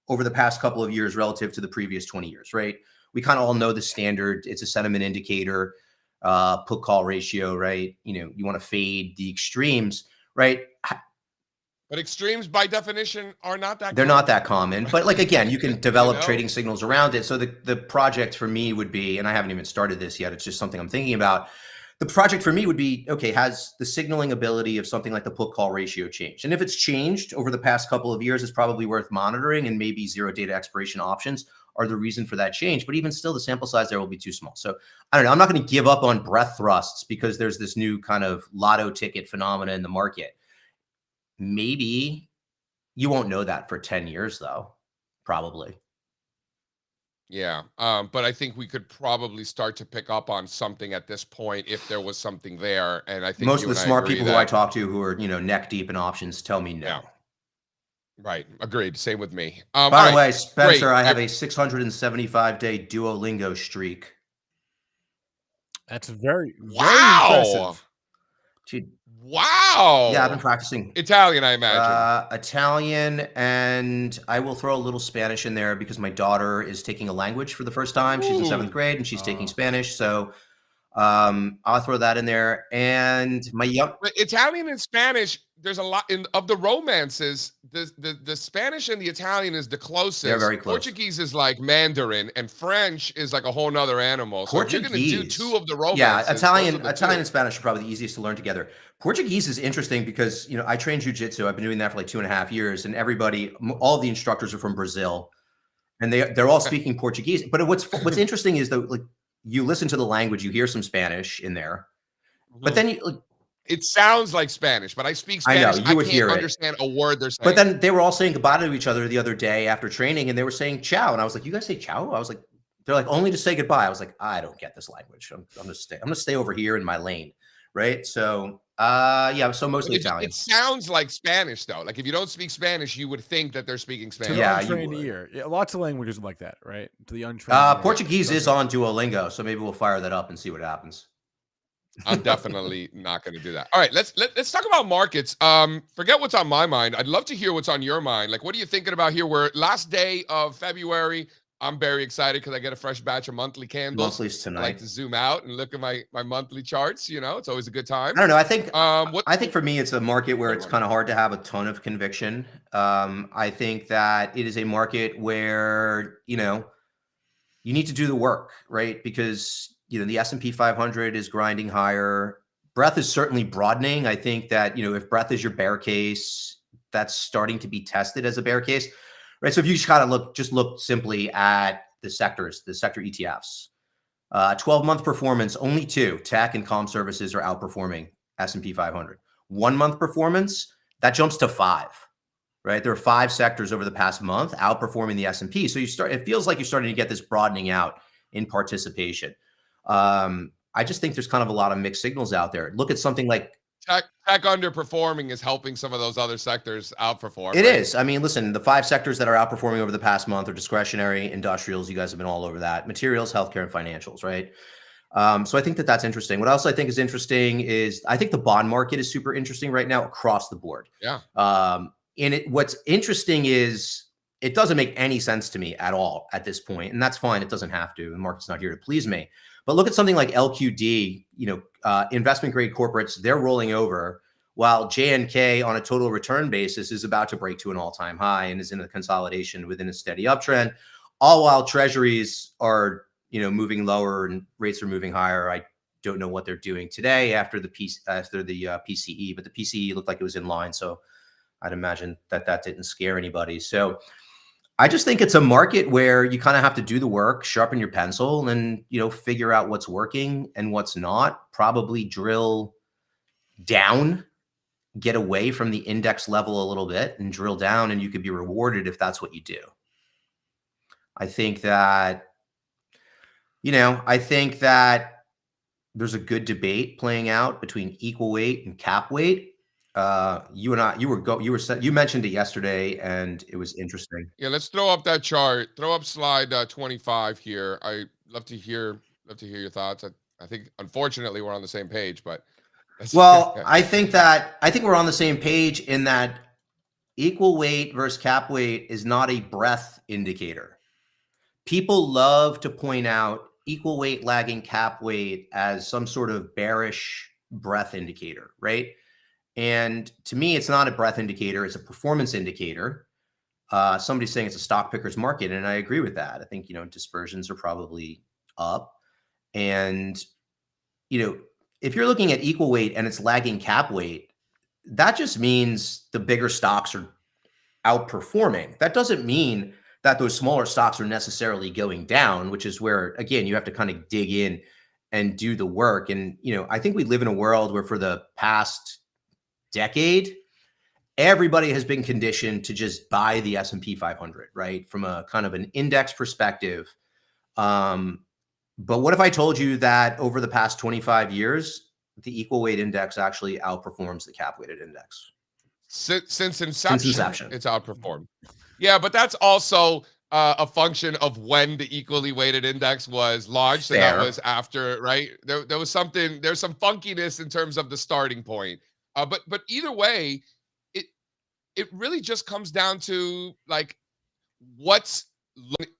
over the past couple of years relative to the previous 20 years, right? We kind of all know the standard. It's a sentiment indicator, put call ratio, right? You want to fade the extremes, right? But extremes by definition are not that They're not that common. But like, again, you can develop trading signals around it. So the project for me would be, and I haven't even started this yet, it's just something I'm thinking about. The project for me would be, okay, has the signaling ability of something like the put call ratio changed? And if it's changed over the past couple of years, it's probably worth monitoring, and maybe zero data expiration options are the reason for that change. But even still, the sample size there will be too small. So I don't know. I'm not going to give up on breadth thrusts because there's this new kind of lotto ticket phenomena in the market. Maybe you won't know that for 10 years, though, probably. Yeah. But I think we could probably start to pick up on something at this point if there was something there. And I think most of the smart people who I talk to who are, neck deep in options tell me no. Yeah. Right. Agreed. Same with me. By the way, Spencer, great. I have a 675-day Duolingo streak. That's very impressive. Dude, wow. Yeah, I've been practicing Italian, I imagine. Italian, and I will throw a little Spanish in there because my daughter is taking a language for the first time. She's in 7th grade and she's taking Spanish. So I'll throw that in there. And my Italian and Spanish, there's a lot of the romances. The Spanish and the Italian is the closest. They're very close. Portuguese is like Mandarin, and French is like a whole nother animal. So if you're going to do two of the romances, yeah, Italian and Spanish are probably the easiest to learn together. Portuguese is interesting because I train jiu-jitsu. I've been doing that for like 2.5 years, and all of the instructors are from Brazil, and they're all speaking Portuguese. But what's interesting is though, like, you listen to the language, you hear some Spanish in there, but then it sounds like Spanish, but I speak Spanish. I know, you would hear it. Understand a word they're saying. But then they were all saying goodbye to each other the other day after training, and they were saying ciao. And I was like, you guys say ciao? I was like, they're like, only to say goodbye. I was like, I don't get this language. I'm going to stay over here in my lane. Right. So, so mostly Italian. It sounds like Spanish though. Like if you don't speak Spanish, you would think that they're speaking Spanish. To the untrained ear. Yeah, lots of languages like that, right? To the untrained Portuguese is on Duolingo, so maybe we'll fire that up and see what happens. I'm definitely not going to do that. All right, let's talk about markets. Forget what's on my mind. I'd love to hear what's on your mind. Like, what are you thinking about here? We're last day of February. I'm very excited because I get a fresh batch of monthly candles. Monthlies tonight. I like to zoom out and look at my monthly charts. It's always a good time. I don't know. I think for me, it's a market where it's kind of hard to have a ton of conviction. I think that it is a market where you need to do the work, right? Because the S&P 500 is grinding higher. Breadth is certainly broadening. I think that if breadth is your bear case, that's starting to be tested as a bear case. Right. So if you just kind of look simply at the sector ETFs, 12-month performance, only 2, tech and comm services, are outperforming S&P 500. 1-month performance, that jumps to 5. Right. There are 5 sectors over the past month outperforming the S&P. So it feels like you're starting to get this broadening out in participation. I just think there's kind of a lot of mixed signals out there. Look at something like Tech underperforming is helping some of those other sectors outperform. It is. I mean, listen, the 5 sectors that are outperforming over the past month are discretionary, industrials. You guys have been all over that. Materials, healthcare, and financials, right? So I think that that's interesting. What else I think is interesting is I think the bond market is super interesting right now across the board. Yeah. What's interesting is it doesn't make any sense to me at all at this point, and that's fine. It doesn't have to. The market's not here to please me. But look at something like LQD, investment grade corporates, they're rolling over, while JNK on a total return basis is about to break to an all-time high and is in a consolidation within a steady uptrend, all while treasuries are moving lower and rates are moving higher. I don't know what they're doing today after the PCE, but the PCE looked like it was in line. So I'd imagine that didn't scare anybody. So I just think it's a market where you kind of have to do the work, sharpen your pencil, and figure out what's working and what's not. Probably drill down, get away from the index level a little bit, and drill down, and you could be rewarded if that's what you do. I think that there's a good debate playing out between equal weight and cap weight. You mentioned it yesterday, and it was interesting. Yeah, let's throw up that chart. Throw up slide 25 here. I love to hear your thoughts. I think unfortunately we're on the same page, but I think we're on the same page in that equal weight versus cap weight is not a breadth indicator. People love to point out equal weight lagging cap weight as some sort of bearish breadth indicator, right? And to me, it's not a breadth indicator. It's a performance indicator. Somebody's saying it's a stock picker's market, and I agree with that. I think, dispersions are probably up. And, if you're looking at equal weight and it's lagging cap weight, that just means the bigger stocks are outperforming. That doesn't mean that those smaller stocks are necessarily going down, which is where, again, you have to kind of dig in and do the work. And, I think we live in a world where for the past decade, everybody has been conditioned to just buy the S&P 500, right? From a kind of an index perspective. But what if I told you that over the past 25 years, the equal weight index actually outperforms the cap weighted index? Since inception, it's outperformed. Yeah, but that's also a function of when the equally weighted index was launched. And that was after, right? There's some funkiness in terms of the starting point. But either way, it really just comes down to like what's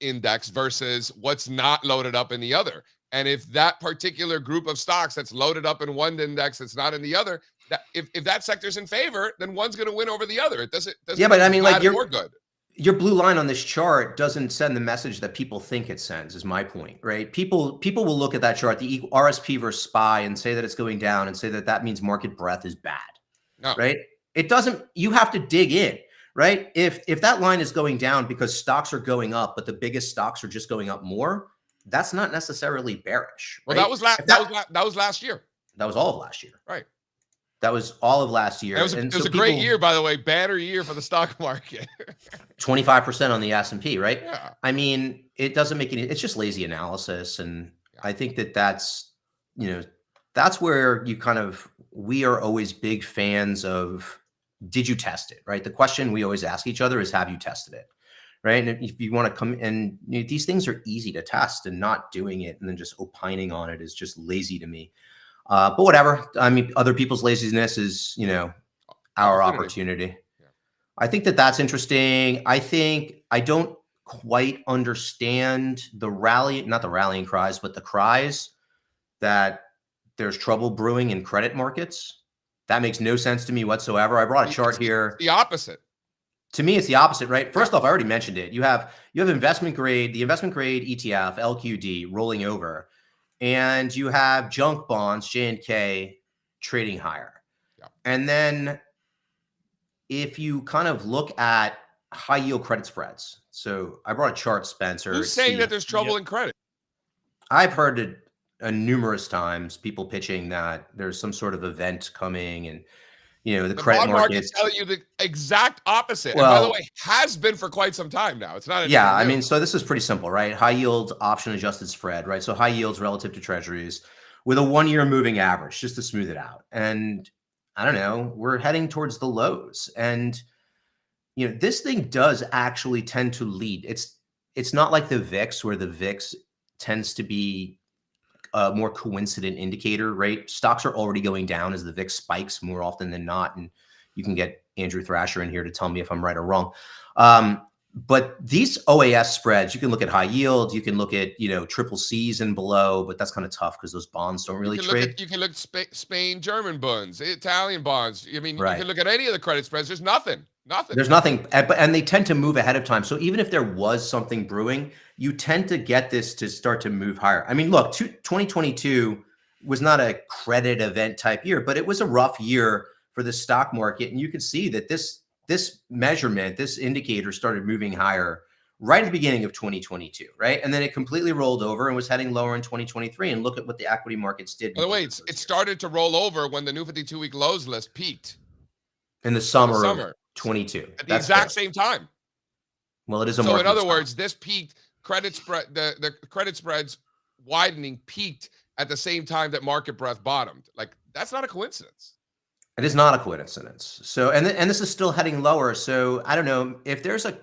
index versus what's not loaded up in the other. And if that particular group of stocks that's loaded up in one index that's not in the other, that if that sector's in favor, then one's going to win over the other. It doesn't. Yeah, but I mean, like you're good. Your blue line on this chart doesn't send the message that people think it sends, is my point, right? People will look at that chart, the RSP versus SPY, and say that it's going down and say that means market breadth is bad, right? It doesn't. You have to dig in, right? If that line is going down because stocks are going up, but the biggest stocks are just going up more, that's not necessarily bearish. Well, right? that was last year. That was all of last year. Right. That was all of last year. It was a great year, by the way. Banner year for the stock market. 25% on the S&P, right? Yeah. I mean, it doesn't make any. It's just lazy analysis, and I think that's where we are always big fans of. Did you test it? Right. The question we always ask each other is, have you tested it? Right. And if you want to come and these things are easy to test, and not doing it and then just opining on it is just lazy to me. But whatever. I mean, other people's laziness is, our opportunity. Yeah. I think that's interesting. I don't quite understand not the rallying cries, but the cries that there's trouble brewing in credit markets. That makes no sense to me whatsoever. I brought a chart here. The opposite. To me, it's the opposite, right? First off, I already mentioned it. You have investment grade, the investment grade ETF, LQD, rolling over. And you have junk bonds, J&K, trading higher. Yeah. And then if you kind of look at high yield credit spreads. So I brought a chart, Spencer. Who's saying that there's trouble in credit? I've heard it numerous times, people pitching that there's some sort of event coming, and the credit markets tell you the exact opposite. Well, and by the way, has been for quite some time now. It's not. Yeah, I mean, so this is pretty simple, right? High yield option adjusted spread, right? So high yields relative to treasuries with a 1-year moving average, just to smooth it out. And I don't know, we're heading towards the lows, and this thing does actually tend to lead. It's not like the VIX, where the VIX tends to be a more coincident indicator, right? Stocks are already going down as the VIX spikes more often than not. And you can get Andrew Thrasher in here to tell me if I'm right or wrong. But these OAS spreads, you can look at high yield, you can look at, triple C's and below, but that's kind of tough because those bonds don't really trade. You can look at Spain, German bonds, Italian bonds. I mean, Right. you can look at any of the credit spreads. There's nothing. There's nothing, and they tend to move ahead of time. So even if there was something brewing, you tend to get this to start to move higher. I mean, look, 2022 was not a credit event type year, but it was a rough year for the stock market. And you could see that this measurement, this indicator started moving higher right at the beginning of 2022, right? And then it completely rolled over and was heading lower in 2023. And look at what the equity markets did. By the way, it started to roll over when the new 52-week lows list peaked. In the summer of 22. At the exact same time. Well, it is a so in other words, this peaked credit spread, the credit spreads widening peaked at the same time that market breadth bottomed. Like, that's not a coincidence. It is not a coincidence. So, and this is still heading lower. So I don't know if there's a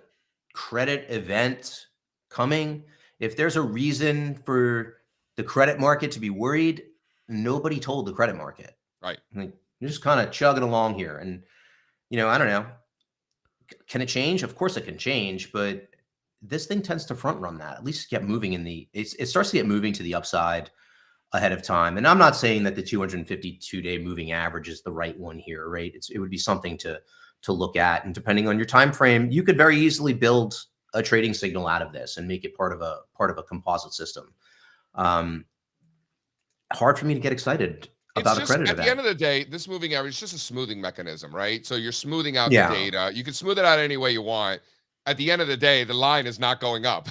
credit event coming, if there's a reason for the credit market to be worried, nobody told the credit market. Right. Like, you're just kind of chugging along here. And, I don't know. Can it change? Of course it can change, but this thing tends to front run that, at least get moving it starts to get moving to the upside ahead of time. And I'm not saying that the 252-day moving average is the right one here, right? It would be something to look at. And depending on your time frame, you could very easily build a trading signal out of this and make it part of a composite system. Hard for me to get excited about a credit event. At the end of the day, this moving average is just a smoothing mechanism, right? So you're smoothing out the data. You can smooth it out any way you want. At the end of the day, the line is not going up.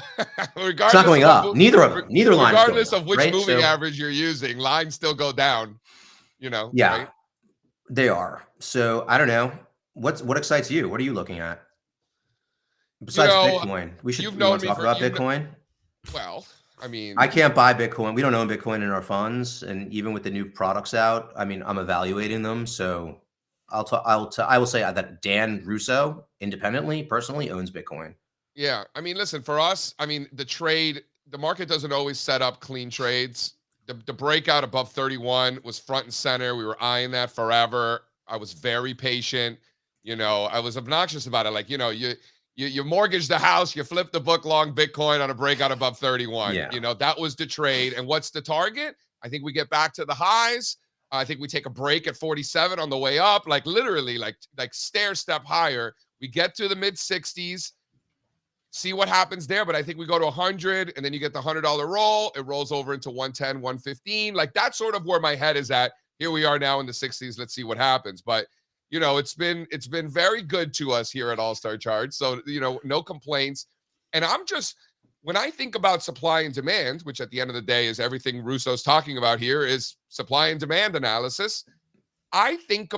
It's not going up. Neither line. Regardless of which moving average you're using, lines still go down. Yeah, right? They are. So I don't know. What excites you? What are you looking at besides Bitcoin? We talk about Bitcoin. Well, I mean, I can't buy Bitcoin. We don't own Bitcoin in our funds, and even with the new products out, I mean, I'm evaluating them. So I will say that Dan Russo, independently, personally, owns Bitcoin. Yeah, I mean, listen, for us, I mean, the market doesn't always set up clean trades. The breakout above 31 was front and center. We were eyeing that forever. I was very patient. I was obnoxious about it. Like, you mortgage the house, you flip the book long Bitcoin on a breakout above 31. Yeah. That was the trade. And what's the target? I think we get back to the highs. I think we take a break at 47 on the way up, like literally like stair step higher. We get to the mid 60s, see what happens there. But I think we go to 100 and then you get the $100 roll. It rolls over into 110, 115. Like, that's sort of where my head is at. Here we are now in the 60s. Let's see what happens. But it's been very good to us here at All-Star Charts. So, no complaints. And when I think about supply and demand, which at the end of the day is everything Russo's talking about here is supply and demand analysis, I think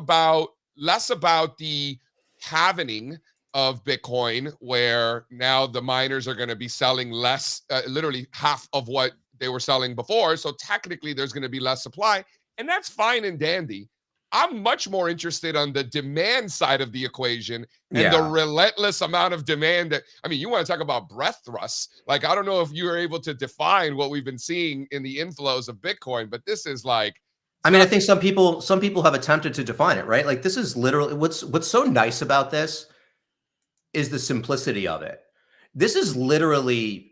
less about the halvening of Bitcoin, where now the miners are going to be selling less, literally half of what they were selling before. So technically there's going to be less supply, and that's fine and dandy. I'm much more interested on the demand side of the equation and the relentless amount of demand you want to talk about breadth thrusts. Like, I don't know if you are able to define what we've been seeing in the inflows of Bitcoin, but this is like, I think some people have attempted to define it, right? Like, this is literally what's so nice about this is the simplicity of it. This is literally,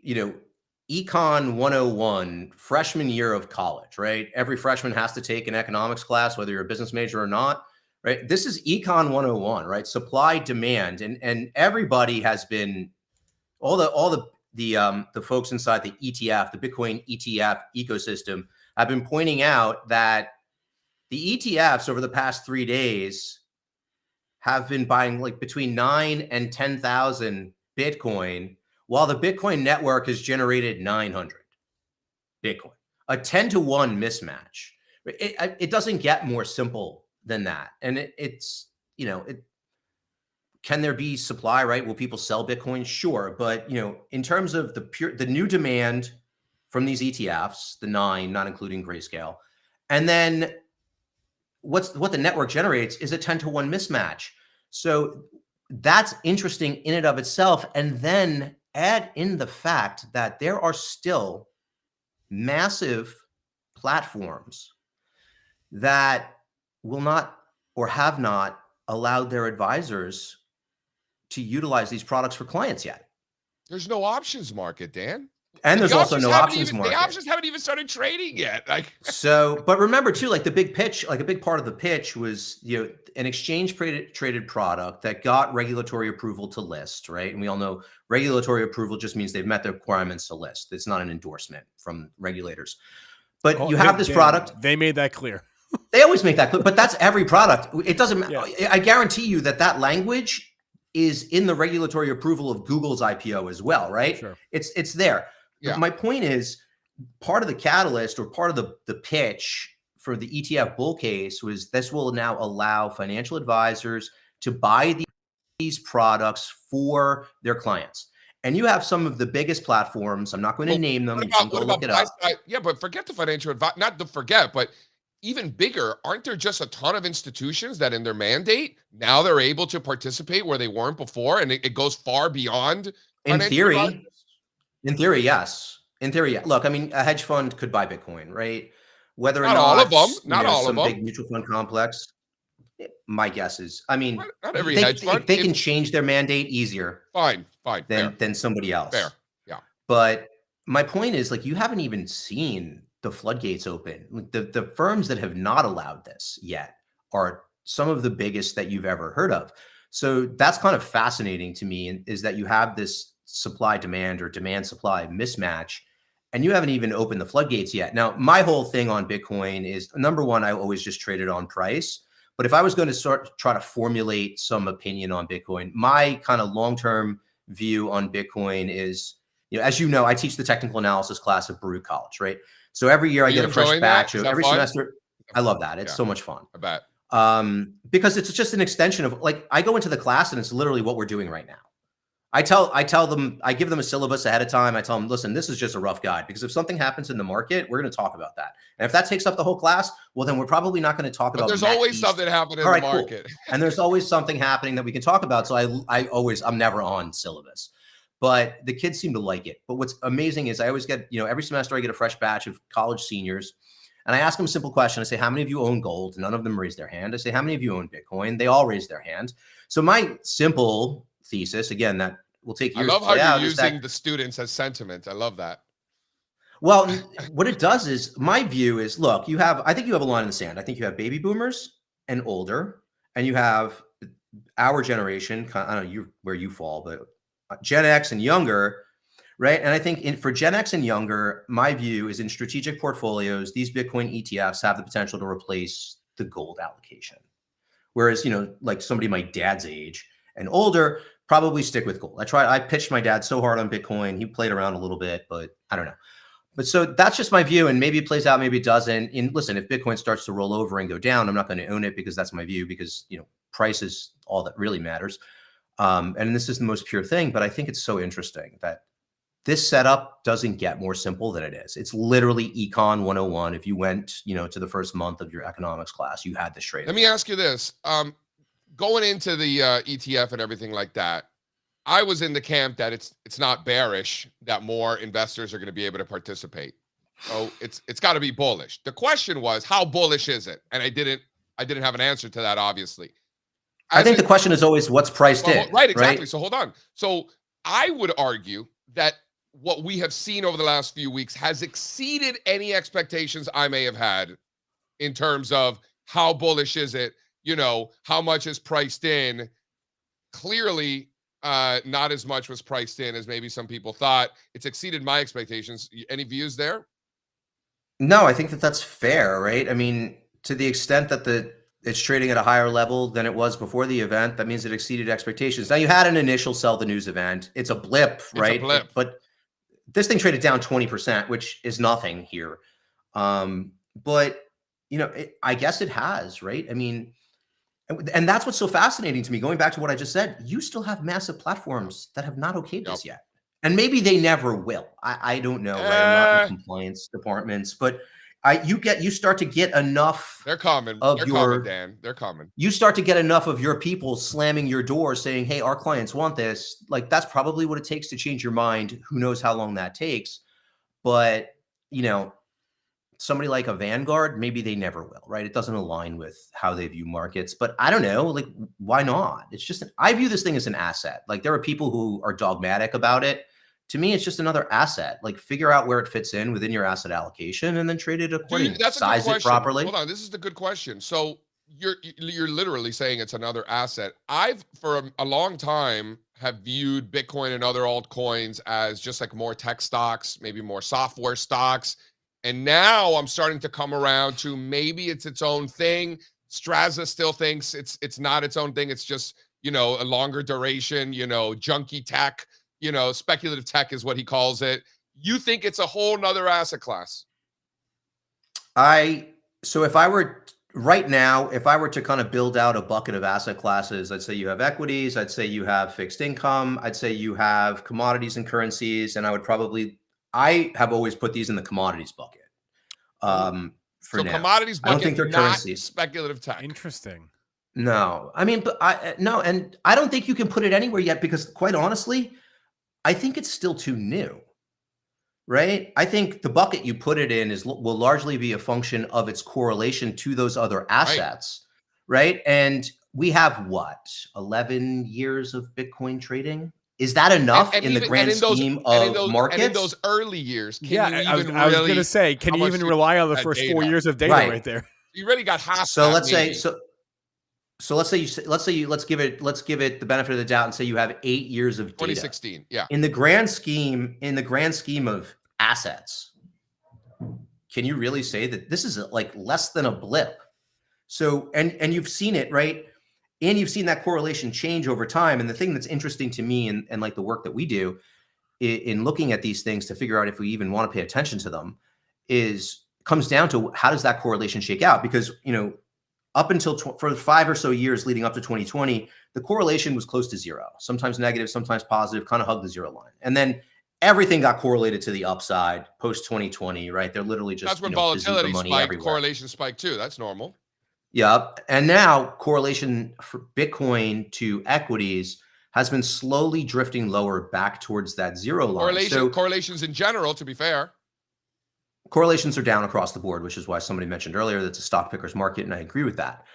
Econ 101, freshman year of college, right? Every freshman has to take an economics class, whether you're a business major or not, right? This is Econ 101, right? Supply, demand, and everybody has been, all the folks inside the ETF, the Bitcoin ETF ecosystem, have been pointing out that the ETFs over the past 3 days have been buying like between 9 and 10,000 Bitcoin, while the Bitcoin network has generated 900 Bitcoin, a 10-to-1 mismatch. It doesn't get more simple than that. And can there be supply, right? Will people sell Bitcoin? Sure. But, in terms of the new demand from these ETFs, the 9, not including Grayscale, and then what the network generates is a 10-to-1 mismatch. So that's interesting in and of itself. And then add in the fact that there are still massive platforms that will not or have not allowed their advisors to utilize these products for clients yet. There's no options market, Dan. And there's also no options The market. options haven't even started trading yet. Like, So, but remember too, like the big pitch, like a big part of the pitch was, an exchange traded product that got regulatory approval to list, right? And we all know regulatory approval just means they've met the requirements to list. It's not an endorsement from regulators. But you have this product. They made that clear. They always make that clear, but that's every product. It doesn't. Yeah. I guarantee you that language is in the regulatory approval of Google's IPO as well, right? Sure. It's there. Yeah. My point is, part of the catalyst or part of the pitch for the ETF bull case was this will now allow financial advisors to buy these products for their clients. And you have some of the biggest platforms. I'm not going to name them. You can go look it up. Yeah, but forget the financial advice. Not to forget, but even bigger, aren't there just a ton of institutions that in their mandate, now they're able to participate where they weren't before, and it goes far beyond In theory, advisors? In theory, yes. In theory, yeah. Look, I mean, a hedge fund could buy Bitcoin, right? Whether or Not not all of them. Not all of some them. big mutual fund complex. My guess is, I mean, Not every hedge fund. they can change their mandate easier Fine. than somebody else. Fair. Yeah. But my point is, like, you haven't even seen the floodgates open. Like, the firms that have not allowed this yet are some of the biggest that you've ever heard of. So that's kind of fascinating to me, is that you have this supply demand or demand supply mismatch, and you haven't even opened the floodgates yet. Now, my whole thing on Bitcoin is, number one, I always just trade it on price. But if I was going to try to formulate some opinion on Bitcoin, my kind of long-term view on Bitcoin is, as you know, I teach the technical analysis class at Baruch College, right? So every year I get a fresh batch of every semester. I love that. It's so much fun. I bet. Because it's just an extension of, like, I go into the class and it's literally what we're doing right now. I tell them, I give them a syllabus ahead of time. I tell them, listen, this is just a rough guide, because if something happens in the market, we're going to talk about that. And if that takes up the whole class, well, then we're probably not going to talk about. There's always something happening in the market. Cool. And there's always something happening that we can talk about. So I'm never on syllabus, but the kids seem to like it. But what's amazing is I always get, every semester I get a fresh batch of college seniors, and I ask them a simple question. I say, how many of you own gold? None of them raise their hand. I say, how many of you own Bitcoin? They all raise their hand. So my simple thesis, again, that will take years. I love how you're using the students as sentiment. I love that. Well, what it does is, my view is, look, I think you have a line in the sand. I think you have baby boomers and older, and you have our generation. I don't know where you fall, but Gen X and younger, right? And I think for Gen X and younger, my view is, in strategic portfolios, these Bitcoin ETFs have the potential to replace the gold allocation. Whereas, like somebody my dad's age and older probably stick with gold. I pitched my dad so hard on Bitcoin. He played around a little bit, but I don't know. But so that's just my view, and maybe it plays out, maybe it doesn't. And listen, if Bitcoin starts to roll over and go down, I'm not going to own it, because that's my view, because, price is all that really matters. And this is the most pure thing, but I think it's so interesting that this setup doesn't get more simple than it is. It's literally Econ 101. If you went, to the first month of your economics class, you had this trade. Let me ask you this. Going into the ETF and everything like that, I was in the camp that it's not bearish that more investors are going to be able to participate. So it's got to be bullish. The question was, how bullish is it? And I didn't have an answer to that, obviously. I think the question is always, what's priced in? Right, exactly. Right? So hold on. So I would argue that what we have seen over the last few weeks has exceeded any expectations I may have had, in terms of how bullish is it, how much is priced in. Clearly, not as much was priced in as maybe some people thought. It's exceeded my expectations. Any views there? No, I think that's fair, right? I mean, to the extent that it's trading at a higher level than it was before the event, that means it exceeded expectations. Now, you had an initial sell the news event. It's a blip, right? It's a blip. But this thing traded down 20%, which is nothing here. But, I guess it has, right? I mean, and that's what's so fascinating to me. Going back to what I just said, you still have massive platforms that have not okayed this yet. And maybe they never will. I don't know. Right? I'm not in compliance departments, but you start to get enough. They're common. They're common, Dan. They're common. You start to get enough of your people slamming your door saying, hey, our clients want this. Like, that's probably what it takes to change your mind. Who knows how long that takes. But, somebody like a Vanguard, maybe they never will, right? It doesn't align with how they view markets, but I don't know, like, why not? It's just, I view this thing as an asset. Like, there are people who are dogmatic about it. To me, it's just another asset. Like, figure out where it fits in within your asset allocation and then trade it accordingly. That's a good Size it question. properly. Hold on, this is the good question. So you're literally saying it's another asset. I've for a long time have viewed Bitcoin and other altcoins as just like more tech stocks, maybe more software stocks. And now I'm starting to come around to maybe it's its own thing. Strazza still thinks it's not its own thing. It's just, you know, a longer duration, you know, junky tech, you know, speculative tech is what he calls it. You think it's a whole nother asset class? So if I were right now, if I were to kind of build out a bucket of asset classes, I'd say you have equities, I'd say you have fixed income, I'd say you have commodities and currencies, and I have always put these in the commodities bucket. For so now, commodities bucket, I don't think they're not currencies. Speculative tech. Interesting. No, I mean, but no, and I don't think you can put it anywhere yet because, quite honestly, I think it's still too new. Right? I think the bucket you put it in will largely be a function of its correlation to those other assets, right? And we have what, 11 years of Bitcoin trading? Is that enough in the grand scheme of markets? And in those early years, I was going to say, can you even rely on the first 4 years of data right there? You really got half. So let's say let's give it the benefit of the doubt and say you have 8 years of data. 2016, yeah. In the grand scheme of assets, can you really say that this is like less than a blip? So, and you've seen it, right? And you've seen that correlation change over time. And the thing that's interesting to me and like the work that we do in looking at these things to figure out if we even want to pay attention to them comes down to how does that correlation shake out? Because, you know, up until for 5 or so years leading up to 2020, the correlation was close to zero, sometimes negative, sometimes positive, kind of hugged the zero line. And then everything got correlated to the upside post 2020, right? They're literally just, that's when volatility spiked, correlation spiked too. That's normal. Yep. And now correlation for Bitcoin to equities has been slowly drifting lower back towards that zero line. Correlations in general, to be fair. Correlations are down across the board, which is why somebody mentioned earlier that's a stock picker's market, and I agree with that.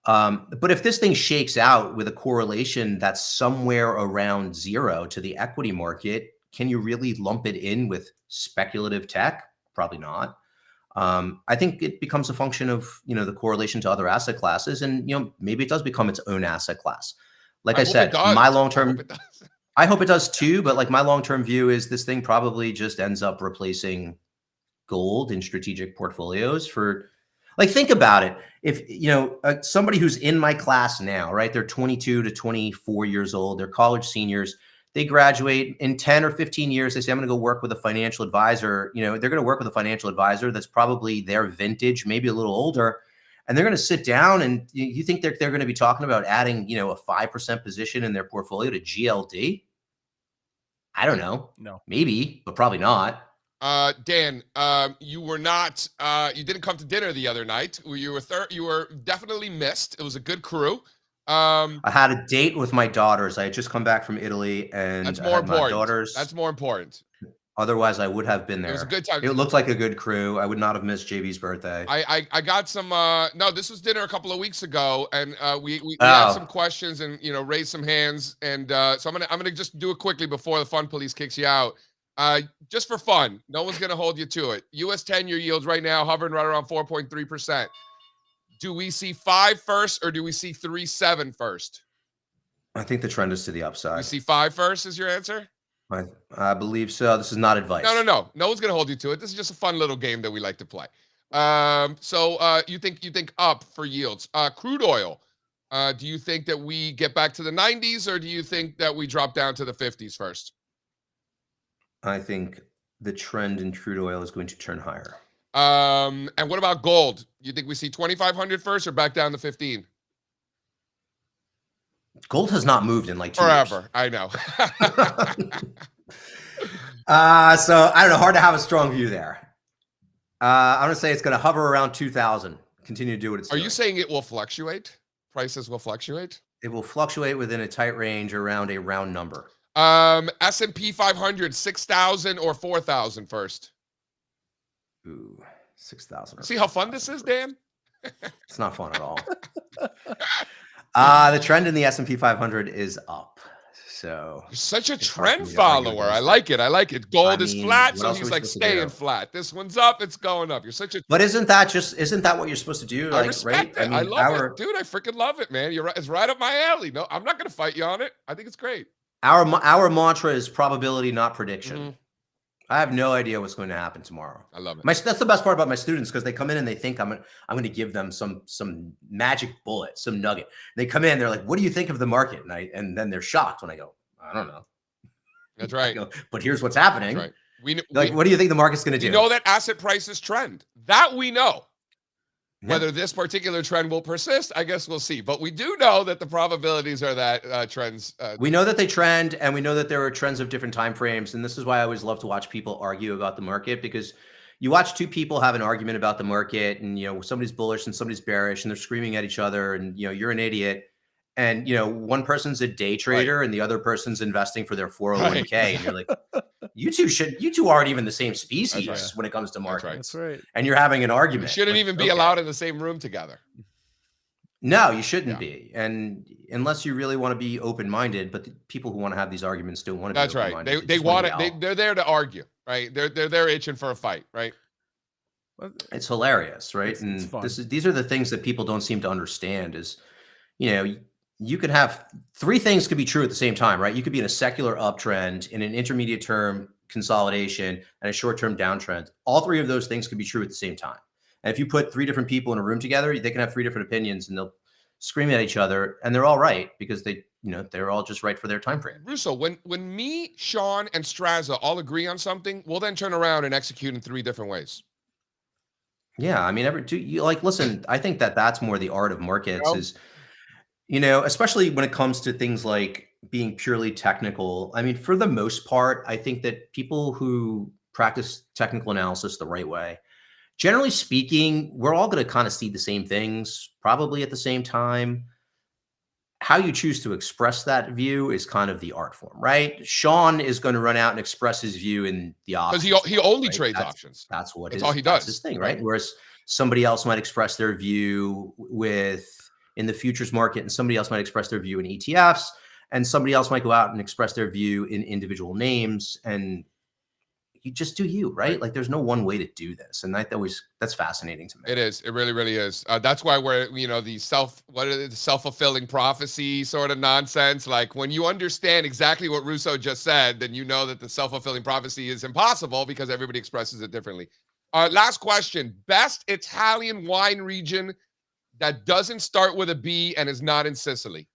But if this thing shakes out with a correlation that's somewhere around zero to the equity market, can you really lump it in with speculative tech? Probably not. I think it becomes a function of, you know, the correlation to other asset classes, and, you know, maybe it does become its own asset class. Like I said, my long-term, I hope it does too, but like my long-term view is this thing probably just ends up replacing gold in strategic portfolios for, like, think about it. If, you know, somebody who's in my class now, right, they're 22 to 24 years old, they're college seniors, they graduate in 10 or 15 years. They say, I'm going to go work with a financial advisor. You know, they're going to work with a financial advisor that's probably their vintage, maybe a little older. And they're going to sit down and you think they're going to be talking about adding, you know, a 5% position in their portfolio to GLD? I don't know. No, maybe, but probably not. Dan, you were not, you didn't come to dinner the other night. You were definitely missed. It was a good crew. I had a date with my daughters. I had just come back from Italy, and that's more important. My daughters. That's more important. Otherwise, I would have been there. It was a good time. It looked like a good crew. I would not have missed JB's birthday. I got some. No, this was dinner a couple of weeks ago, and we had some questions and, you know, raised some hands, and so I'm gonna just do it quickly before the fun police kicks you out. Just for fun, no one's gonna hold you to it. U.S. 10-year yields right now hovering right around 4.3%. Do we see 5 first, or do we see 3.7 first? I think the trend is to the upside. You see 5 first is your answer? I believe so. This is not advice. No. No one's gonna hold you to it. This is just a fun little game that we like to play. So you think up for yields? Crude oil. Do you think that we get back to the 90s, or do you think that we drop down to the 50s first? I think the trend in crude oil is going to turn higher. And what about gold? You think we see 2,500 first, or back down to 15? Gold has not moved in like 2 forever. years. I know. So I don't know. Hard to have a strong view there. I'm gonna say it's gonna hover around 2,000. Continue to do what it's doing. Are you saying it will fluctuate? Prices will fluctuate? It will fluctuate within a tight range around a round number. S&P 500, 6,000 or 4,000 first? Ooh, 6,000. See how fun this is, Dan? It's not fun at all. The trend in the S&P 500 is up. So You're such a it's hard for trend me to argue follower. I against like it. I like it. Gold is mean, flat, what so else are he's we like supposed to staying do? flat. This one's up, it's going up. You're such a But isn't that what you're supposed to do? I Like, respect right? it. I love it. Dude, I freaking love it, man. You're right. It's right up my alley. No, I'm not gonna fight you on it. I think it's great. Our mantra is probability, not prediction. Mhm. I have no idea what's going to happen tomorrow. I love it. That's the best part about my students, because they come in and they think I'm going to give them some magic bullet, some nugget. They come in, they're like, "What do you think of the market?" And then they're shocked when I go, "I don't know." That's right. Go, but here's what's happening. That's right. Like, what do you think the market's going to do? You know that asset prices trend. That we know. Yeah. Whether this particular trend will persist, I guess we'll see. But we do know that the probabilities are that trends. We know that they trend, and we know that there are trends of different time frames. And this is why I always love to watch people argue about the market, because you watch two people have an argument about the market, and somebody's bullish and somebody's bearish, and they're screaming at each other, and you're an idiot. And one person's a day trader and the other person's investing for their 401k. And you're like, you two aren't even the same species when it comes to market. That's right. And you're having an argument. You shouldn't even be allowed in the same room together. No, you shouldn't be. And unless you really want to be open-minded, but the people who want to have these arguments don't want to be open-minded. That's right. They want it. They're there to argue, right? They're there itching for a fight, right? It's hilarious, right? It's fun. These are the things that people don't seem to understand is, you could have three things could be true at the same time, right? You could be in a secular uptrend, in an intermediate term consolidation, and a short-term downtrend. All three of those things could be true at the same time. And if you put three different people in a room together, they can have three different opinions, and they'll scream at each other, and they're all right because they're all just right for their time frame. Russo, when me, Sean, and Strazza all agree on something, we'll then turn around and execute in three different ways. Yeah, I mean, listen, I think that's more the art of markets is, especially when it comes to things like being purely technical. I mean, for the most part, I think that people who practice technical analysis the right way, generally speaking, we're all going to kind of see the same things probably at the same time. How you choose to express that view is kind of the art form, right? Sean is going to run out and express his view in the options. Because he only trades options. That's all he does. That's his thing, right? Whereas somebody else might express their view in the futures market, and somebody else might express their view in ETFs, and somebody else might go out and express their view in individual names, and you just do you, right? Like, there's no one way to do this, and that's fascinating to me. It is. It really, really is. That's why we're the self-fulfilling prophecy sort of nonsense. Like, when you understand exactly what Russo just said, then you know that the self-fulfilling prophecy is impossible because everybody expresses it differently. Last question: best Italian wine region that doesn't start with a B and is not in Sicily.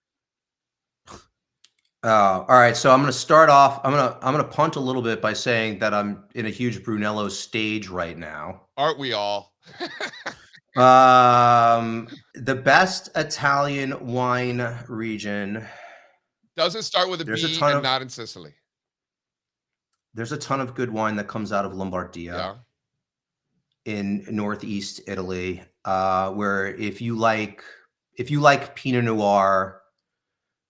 All right, so I'm going to start off. I'm going to punt a little bit by saying that I'm in a huge Brunello stage right now. Aren't we all? The best Italian wine region doesn't start with a B and not in Sicily. There's a ton of good wine that comes out of Lombardia in Northeast Italy, where if you like Pinot Noir,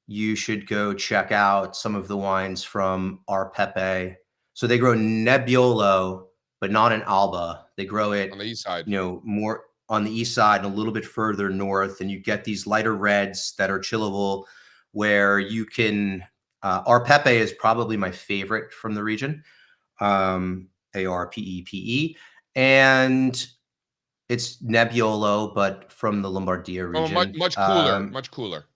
you should go check out some of the wines from our Pepe. So they grow Nebbiolo, but not in Alba. They grow it on the east side, more on the east side and a little bit further north. And you get these lighter reds that are chillable, where you can. Our Pepe is probably my favorite from the region, ARPEPE, and it's Nebbiolo, but from the Lombardia region. Much cooler, much cooler.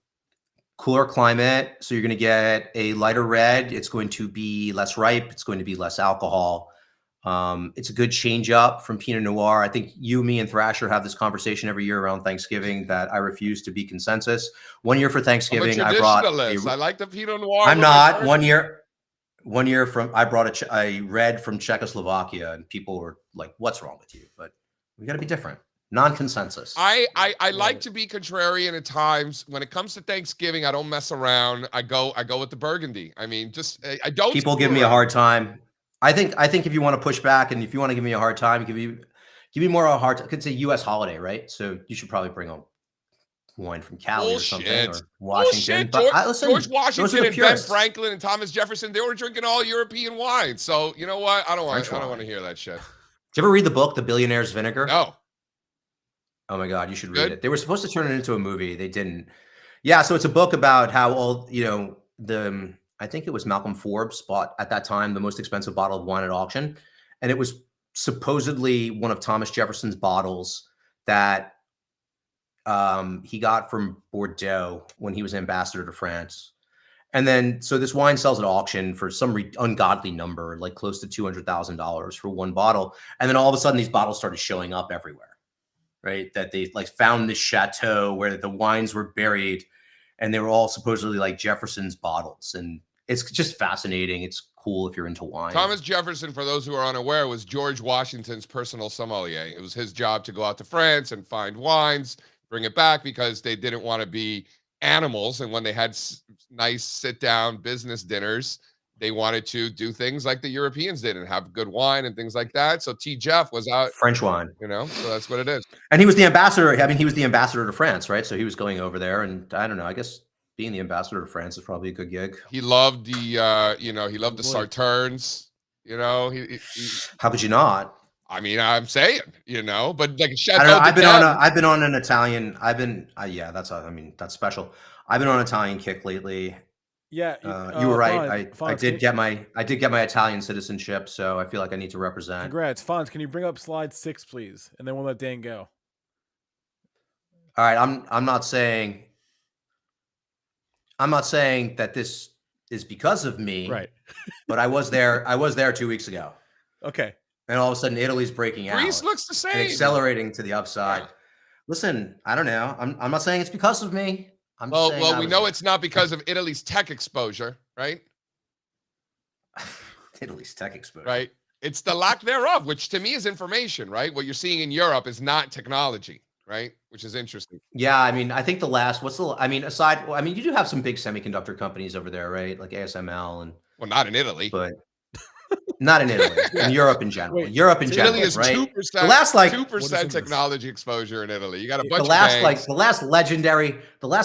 Cooler climate, so you're going to get a lighter red. It's going to be less ripe. It's going to be less alcohol. It's a good change up from Pinot Noir. I think you, me, and Thrasher have this conversation every year around Thanksgiving that I refuse to be consensus. One year for Thanksgiving, I brought. I like the Pinot Noir. I'm not. One year I brought a red from Czechoslovakia, and people were like, "What's wrong with you?" But we got to be different. Non-consensus. I like to be contrarian at times. When it comes to Thanksgiving, I don't mess around. I go with the Burgundy. I mean, I don't. People give me a hard time. I think if you want to push back and if you want to give me a hard time, give me more of a hard time. I could say U.S. holiday, right? So you should probably bring a wine from Cali or something, or Washington. But George Washington and Ben Franklin and Thomas Jefferson, they were drinking all European wine. So you know what? I don't want to hear that shit. you ever read the book, The Billionaire's Vinegar? No. Oh my God, you should read Good? it. They were supposed to turn it into a movie. They didn't. Yeah, so it's a book about how I think it was Malcolm Forbes bought at that time the most expensive bottle of wine at auction. And it was supposedly one of Thomas Jefferson's bottles that he got from Bordeaux when he was ambassador to France. And then, so this wine sells at auction for some ungodly number, like close to $200,000 for one bottle. And then all of a sudden, these bottles started showing up everywhere, right? That they like found this chateau where the wines were buried, and they were all supposedly like Jefferson's bottles. And it's just fascinating. It's cool if you're into wine. Thomas Jefferson, for those who are unaware, was George Washington's personal sommelier. It was his job to go out to France and find wines, bring it back, because they didn't want to be animals. And when they had nice sit-down business dinners, they wanted to do things like the Europeans did and have good wine and things like that. So T. Jeff was out. French wine. So that's what it is. And he was the ambassador. I mean, he was the ambassador to France, right? So he was going over there, and I don't know, I guess being the ambassador to France is probably a good gig. He loved the, he loved the Sauternes. How could you not? I mean, I'm saying, but like I don't know. I've been on an Italian. Yeah, that's special. I've been on an Italian kick lately. Yeah, you were right. I did get my Italian citizenship, so I feel like I need to represent. Congrats, Fonz. Can you bring up slide 6, please, and then we'll let Dan go. All right, I'm not saying that this is because of me, right? But I was there 2 weeks ago. Okay. And all of a sudden, Italy's breaking out. Greece looks the same. And accelerating to the upside. Yeah. Listen, I don't know. I'm not saying it's because of me. Well, we know it's not because of Italy's tech exposure, right? Italy's tech exposure. Right. It's the lack thereof, which to me is information, right? What you're seeing in Europe is not technology, right? Which is interesting. Yeah, I mean, I think you do have some big semiconductor companies over there, right? Like ASML and. Well, not in Italy. But not in Italy. In Europe in general. Europe in general, Italy is right? 2%. The last 2% technology exposure in Italy. You got a bunch of banks. The last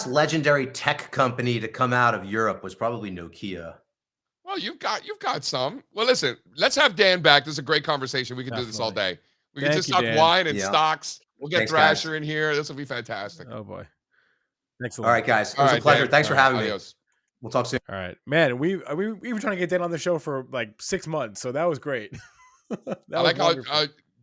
legendary tech company to come out of Europe was probably Nokia. Well, you've got some. Well, listen, let's have Dan back. This is a great conversation. We can do this all day. We can just talk wine and stocks. We'll get Thrasher in here. This will be fantastic. Oh boy. Thanks a lot. All right, guys. It was a pleasure. Dan. Thanks for having me. We'll talk soon. All right, man. We were trying to get Dan on the show for like 6 months, so that was great. I like how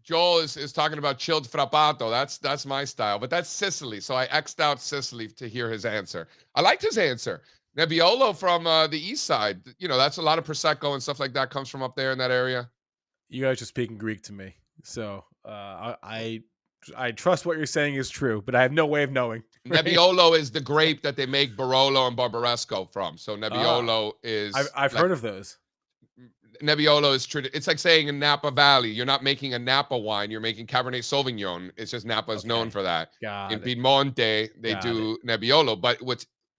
Joel is talking about chilled frappato. That's my style, but that's Sicily. So I X'd out Sicily to hear his answer. I liked his answer. Nebbiolo from the east side. That's a lot of prosecco and stuff like that comes from up there in that area. You guys are speaking Greek to me, so I trust what you're saying is true, but I have no way of knowing. Right? Nebbiolo is the grape that they make Barolo and Barbaresco from. So Nebbiolo is. I've heard of those. Nebbiolo is it's like saying in Napa Valley, you're not making a Napa wine, you're making Cabernet Sauvignon. It's just Napa is known for that. In Piedmonte, they do Nebbiolo, but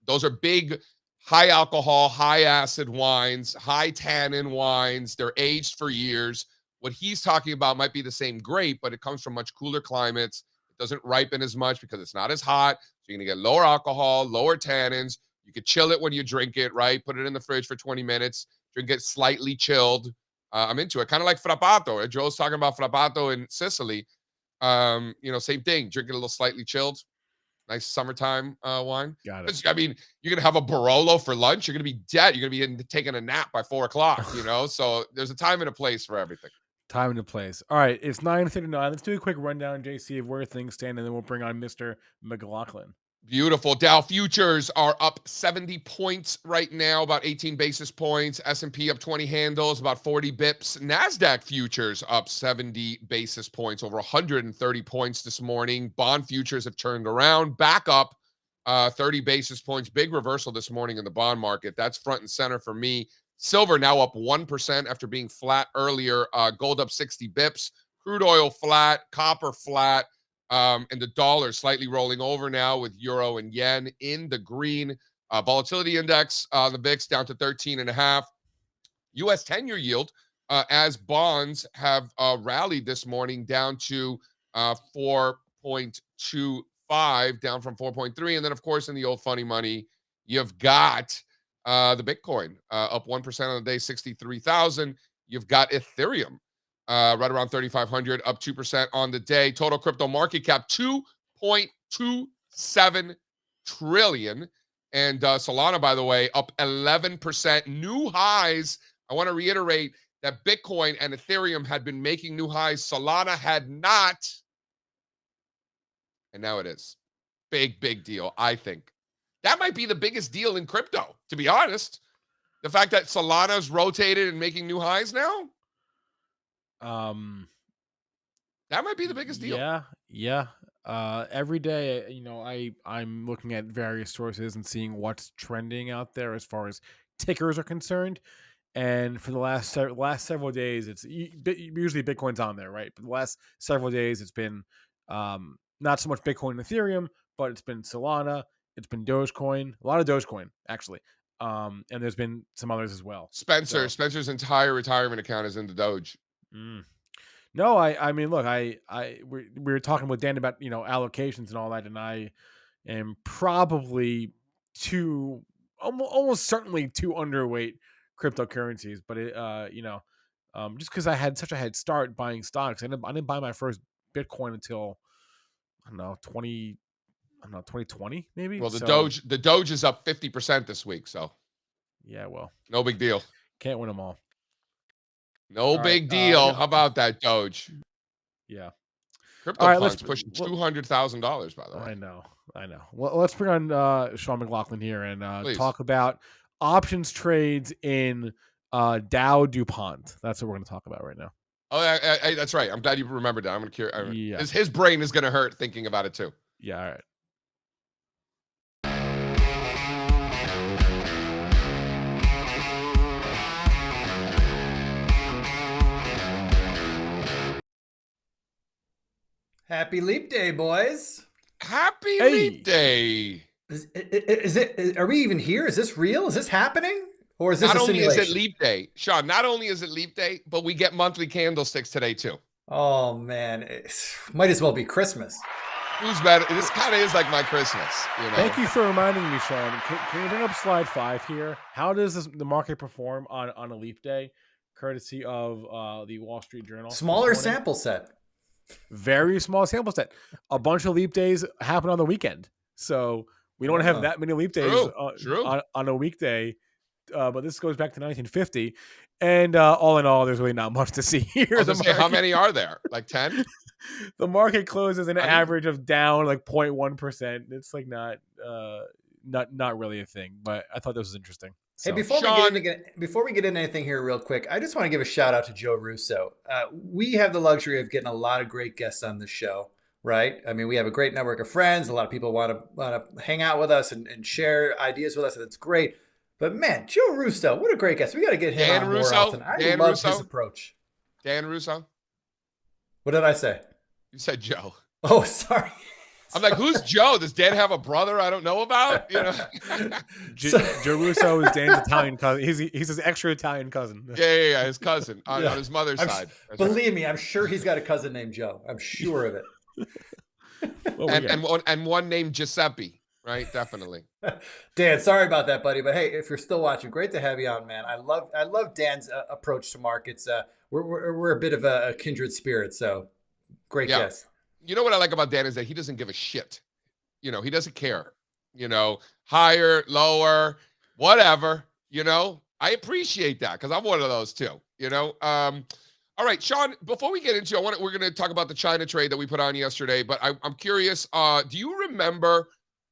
those are big, high alcohol, high acid wines, high tannin wines. They're aged for years. What he's talking about might be the same grape, but it comes from much cooler climates. It doesn't ripen as much because it's not as hot. So you're going to get lower alcohol, lower tannins. You could chill it when you drink it, right? Put it in the fridge for 20 minutes. Drink it slightly chilled. I'm into it. Kind of like Frappato. Joe's talking about Frappato in Sicily. Same thing. Drink it a little slightly chilled. Nice summertime wine. Got it. I mean, you're going to have a Barolo for lunch. You're going to be dead. You're going to be taking a nap by 4 o'clock, So there's a time and a place for everything. Time and a place. All right, it's 9:39. Let's do a quick rundown, JC, of where things stand, and then we'll bring on Mr. McLaughlin. Beautiful. Dow futures are up 70 points right now, about 18 basis points. S&P up 20 handles, about 40 bips. NASDAQ futures up 70 basis points, over 130 points this morning. Bond futures have turned around, back up 30 basis points. Big reversal this morning in the bond market. That's front and center for me. Silver now up 1% after being flat earlier. Gold up 60 bips. Crude oil flat. Copper flat. And the dollar slightly rolling over now with euro and yen in the green. Volatility index, the VIX down to 13.5. U.S. 10-year yield as bonds have rallied this morning down to 4.25, down from 4.3. And then, of course, in the old funny money, you've got the Bitcoin up 1% on the day, 63,000. You've got Ethereum right around 3,500, up 2% on the day. Total crypto market cap 2.27 trillion. And Solana, by the way, up 11%. New highs. I want to reiterate that Bitcoin and Ethereum had been making new highs. Solana had not. And now it is. Big deal, I think. That might be the biggest deal in crypto, to be honest. The fact that Solana's rotated and making new highs now. That might be the biggest deal. Yeah. Every day, I'm looking at various sources and seeing what's trending out there as far as tickers are concerned. And for the last several days, it's usually Bitcoin's on there, right? But the last several days, it's been not so much Bitcoin and Ethereum, but it's been Solana, it's been Dogecoin, a lot of Dogecoin actually, and there's been some others as well. Spencer's entire retirement account is in the Doge. No, I mean, look, we were talking with Dan about allocations and all that, and I am probably almost certainly too underweight cryptocurrencies, but just because I had such a head start buying stocks, I didn't buy my first Bitcoin until 2020 maybe. Well, the Doge is up 50% this week, so yeah, well, no big deal. Can't win them all. No big deal. How about that, Doge? Yeah. CryptoPunk's pushing $200,000, by the way. I know. Well, let's bring on Sean McLaughlin here and talk about options trades in Dow DuPont. That's what we're going to talk about right now. Oh, that's right. I'm glad you remembered that. I'm going to curious. His brain is going to hurt thinking about it too. Yeah, all right. Happy Leap Day, boys. Happy Leap Day. Is it? Are we even here? Is this real? Is this happening? Or is this not a simulation? Only is it Leap Day, Sean, not only is it Leap Day, but we get monthly candlesticks today too. Oh, man. Might as well be Christmas. Who's better? This kind of is like my Christmas. Thank you for reminding me, Sean. Can you bring up slide 5 here? How does the market perform on a Leap Day, courtesy of the Wall Street Journal? Smaller sample set. Very small sample set. A bunch of leap days happen on the weekend, so we don't have that many leap days on a weekday. But this goes back to 1950, and all in all, there's really not much to see here. I was gonna say, how many are there? Like 10? The market closes an average of down like 0.1%. It's like not really a thing, but I thought this was interesting. Hey, before we get into anything here real quick, I just want to give a shout out to Joe Russo. We have the luxury of getting a lot of great guests on the show, right? I mean, we have a great network of friends. A lot of people want to hang out with us and share ideas with us, and it's great. But man, Joe Russo, what a great guest. We got to get him on more often. I love his approach. Dan Russo? What did I say? You said Joe. Oh, sorry. I'm like, who's Joe? Does Dan have a brother I don't know about? Joe Russo is Dan's Italian cousin. He's his extra Italian cousin. Yeah, his cousin on his mother's side. Believe me, I'm sure he's got a cousin named Joe. I'm sure of it. and one named Giuseppe, right? Definitely. Dan, sorry about that, buddy. But hey, if you're still watching, great to have you on, man. I love Dan's approach to markets. We're a bit of a kindred spirit, so great guest. You know what I like about Dan is that he doesn't give a shit. He doesn't care. Higher, lower, whatever. I appreciate that because I'm one of those too. All right, Sean. Before we get into, we're going to talk about the China trade that we put on yesterday. But I'm curious. Do you remember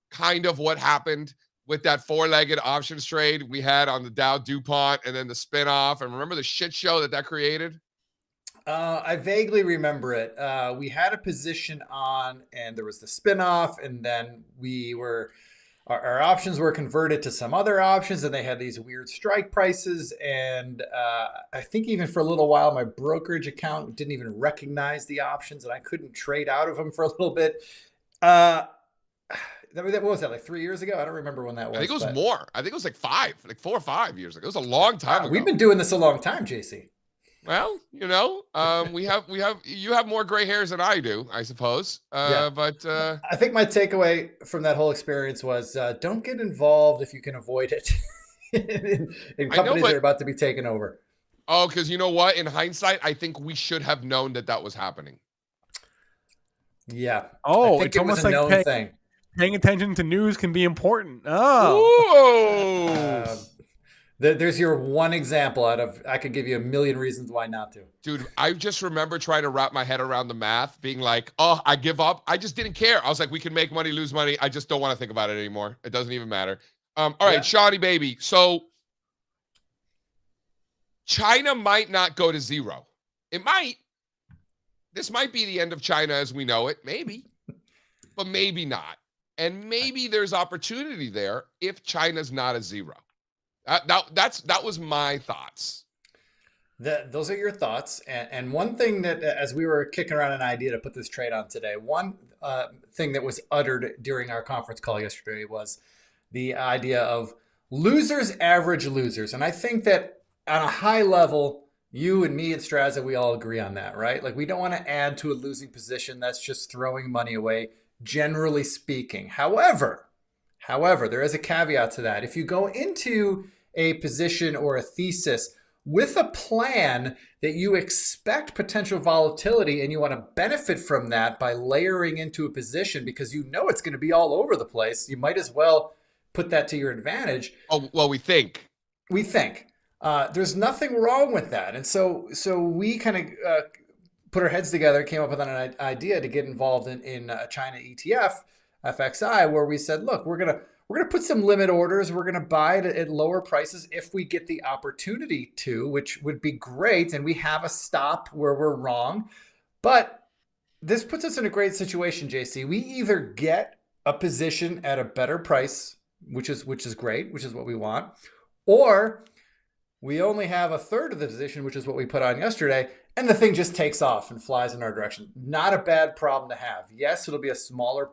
kind of what happened with that 4-legged options trade we had on the Dow DuPont and then the spinoff? And remember the shit show that created? I vaguely remember it. We had a position on, and there was the spinoff, and then our options were converted to some other options, and they had these weird strike prices. And I think even for a little while, my brokerage account didn't even recognize the options, and I couldn't trade out of them for a little bit. What was that, like 3 years ago? I don't remember when that was. I think it was more. I think it was like 4 or 5 years ago. It was a long time ago. We've been doing this a long time, JC. Well, you have more gray hairs than I do, I suppose. But I think my takeaway from that whole experience was don't get involved if you can avoid it in companies that are about to be taken over. Oh, because you know what? In hindsight, I think we should have known that that was happening. Yeah. Oh, I think it's it was almost a like known thing. paying attention to news can be important. Oh, Whoa. There's your one example out of, I could give you a million reasons why not to. Dude, I just remember trying to wrap my head around the math, being like, oh, I give up. I just didn't care. I was like, we can make money, lose money. I just don't want to think about it anymore. It doesn't even matter. All right, Yeah. Shawnee baby. So China might not go to zero. It might. This might be the end of China as we know it. Maybe. But maybe not. And maybe there's opportunity there if China's not a zero. That was my thoughts. Those are your thoughts. And one thing that, as we were kicking around an idea to put this trade on today, one thing that was uttered during our conference call yesterday was the idea of losers average losers. And I think that on a high level, you and me and Strazza, we all agree on that, right? Like, we don't want to add to a losing position. That's just throwing money away, generally speaking. However, there is a caveat to that. If you go into a position or a thesis with a plan that you expect potential volatility and you want to benefit from that by layering into a position because you know it's going to be all over the place, you might as well put that to your advantage. Oh, well, we think. There's nothing wrong with that. And so we kind of put our heads together, came up with an idea to get involved in a China ETF, FXI, where we said, look, we're gonna put some limit orders. We're gonna buy it at lower prices if we get the opportunity to, which would be great. And we have a stop where we're wrong, but this puts us in a great situation, JC. We either get a position at a better price, which is great, which is what we want, or we only have a third of the position, which is what we put on yesterday, and the thing just takes off and flies in our direction. Not a bad problem to have. Yes, it'll be a smaller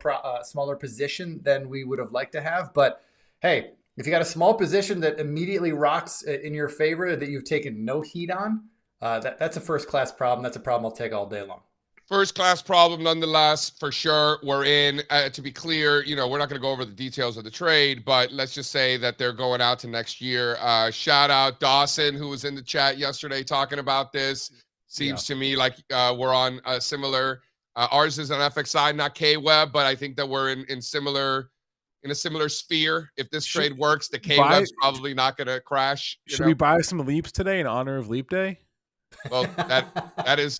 position than we would have liked to have, but hey, if you got a small position that immediately rocks in your favor that you've taken no heat on, that's a first-class problem. That's a problem I'll take all day long. First class problem, nonetheless, for sure. We're in, to be clear, we're not going to go over the details of the trade, but let's just say that they're going out to next year. Shout out Dawson, who was in the chat yesterday talking about this. Seems to me like we're on a similar, ours is an FXI, not K-Web, but I think that we're in a similar sphere. If this trade works, the K-Web's probably not going to crash. Should we buy some leaps today in honor of Leap Day? Well, that is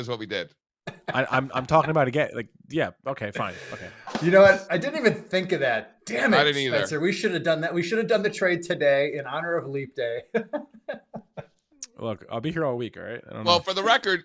what we did. I'm talking about again. Like, yeah, okay, fine, okay. You know what? I didn't even think of that. Damn it, I didn't either. Spencer. We should have done that. We should have done the trade today in honor of Leap Day. Look, I'll be here all week, all right? Well, for the record,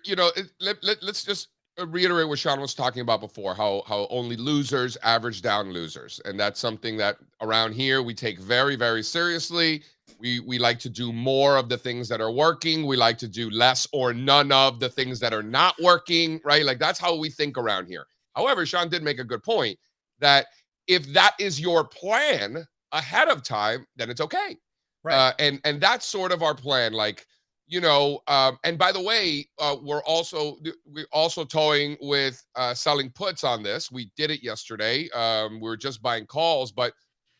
let's just reiterate what Sean was talking about before, how only losers average down losers. And that's something that around here we take very, very seriously. We like to do more of the things that are working. We like to do less or none of the things that are not working, right? Like, that's how we think around here. However, Sean did make a good point that if that is your plan ahead of time, then it's okay. Right. And that's sort of our plan. Like, and by the way, we're also toying with selling puts on this. We did it yesterday. We were just buying calls, but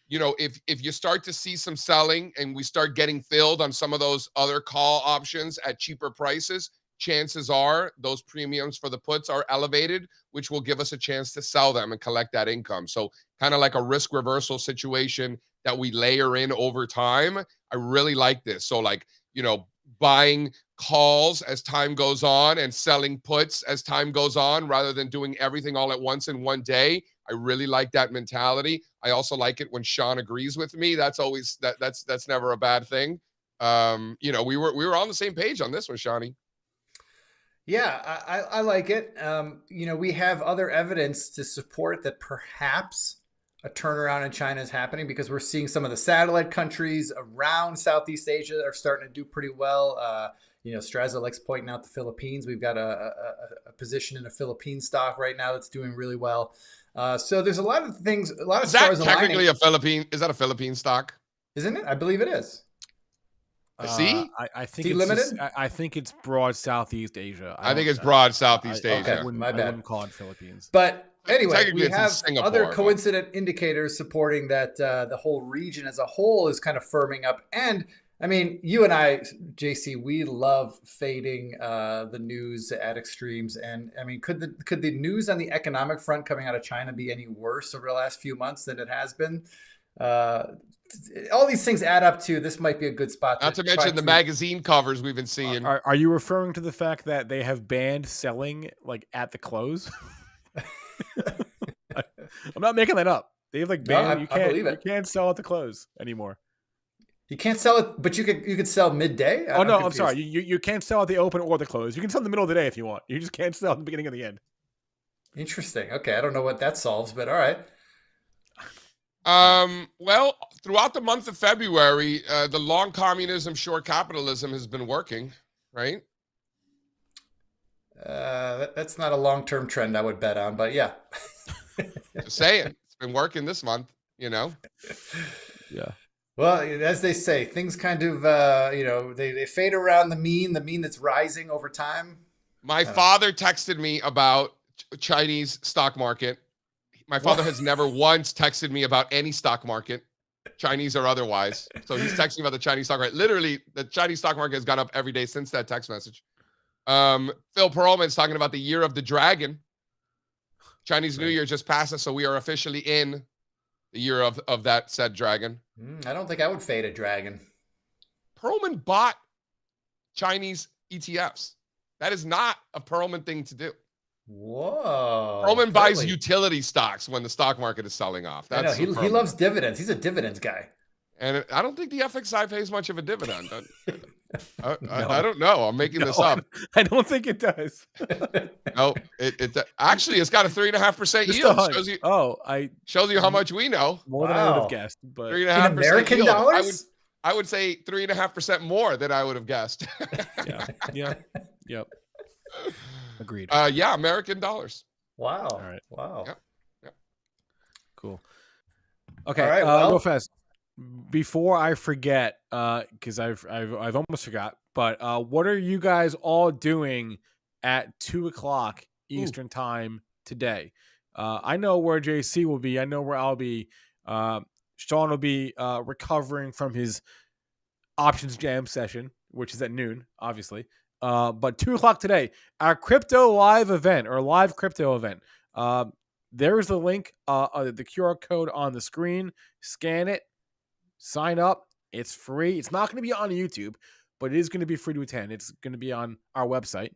if you start to see some selling and we start getting filled on some of those other call options at cheaper prices, chances are those premiums for the puts are elevated, which will give us a chance to sell them and collect that income. So kind of like a risk reversal situation that we layer in over time. I really like this. So like, buying calls as time goes on and selling puts as time goes on, rather than doing everything all at once in one day. I really like that mentality. I also like it when Sean agrees with me. That's always that's never a bad thing. We were on the same page on this one, Shawnee. Yeah, I like it. We have other evidence to support that perhaps a turnaround in China is happening, because we're seeing some of the satellite countries around Southeast Asia are starting to do pretty well. Strazza likes pointing out the Philippines. We've got a position in a Philippine stock right now that's doing really well. So there's a lot of things, a lot of stars aligning. Technically is that a Philippine stock? Isn't it? I believe it is. See? I think it's limited. I think it's broad Southeast Asia. I think it's broad Southeast Asia. I wouldn't call it Philippines. But anyway, we have other coincident indicators supporting that the whole region as a whole is kind of firming up. And I mean, you and I, JC, we love fading the news at extremes. And I mean, could the news on the economic front coming out of China be any worse over the last few months than it has been? All these things add up to this might be a good spot. Not to mention the magazine covers we've been seeing. Are you referring to the fact that they have banned selling like at the close? I'm not making that up. They have like banned. I believe it. You can't sell at the close anymore. You can't sell it, but you could sell midday. Oh no, I'm sorry. You can't sell at the open or the close. You can sell in the middle of the day if you want. You just can't sell at the beginning or the end. Interesting. Okay, I don't know what that solves, but all right. Well, throughout the month of February, the long communism, short capitalism has been working, right? That's not a long-term trend I would bet on, but yeah. Just saying, it's been working this month, you know? Yeah. Well, as they say, things kind of, they fade around the mean that's rising over time. My father texted me about Chinese stock market. My father has never once texted me about any stock market, Chinese or otherwise. So he's texting about the Chinese stock market. Literally, the Chinese stock market has gone up every day since that text message. Phil Perlman's talking about the year of the dragon. Chinese New Year just passed us, so we are officially in the year of that said dragon. I don't think I would fade a dragon. Perlman bought Chinese ETFs. That is not a Perlman thing to do. Whoa. Perlman buys utility stocks when the stock market is selling off. I know. He loves dividends. He's a dividends guy. And I don't think the FXI pays much of a dividend. I don't know. I'm making this up. I don't think it does. No, it actually it's got a 3.5% yield. Shows you how much we know. More than I would have guessed, but 3.5% American yield. dollars. I would say 3.5% more than I would have guessed. Yep. Agreed. Yeah, American dollars. Wow. All right. Wow. Yep. Cool. Okay. All right, well, real fast before I forget, because I've almost forgot. But what are you guys all doing at 2:00 Eastern time today? I know where JC will be. I know where I'll be. Sean will be recovering from his options jam session, which is at noon, obviously. But 2:00 today, our crypto live event or live crypto event. There's the link, the QR code on the screen. Scan it, sign up. It's free. It's not going to be on YouTube, but it is going to be free to attend. It's going to be on our website.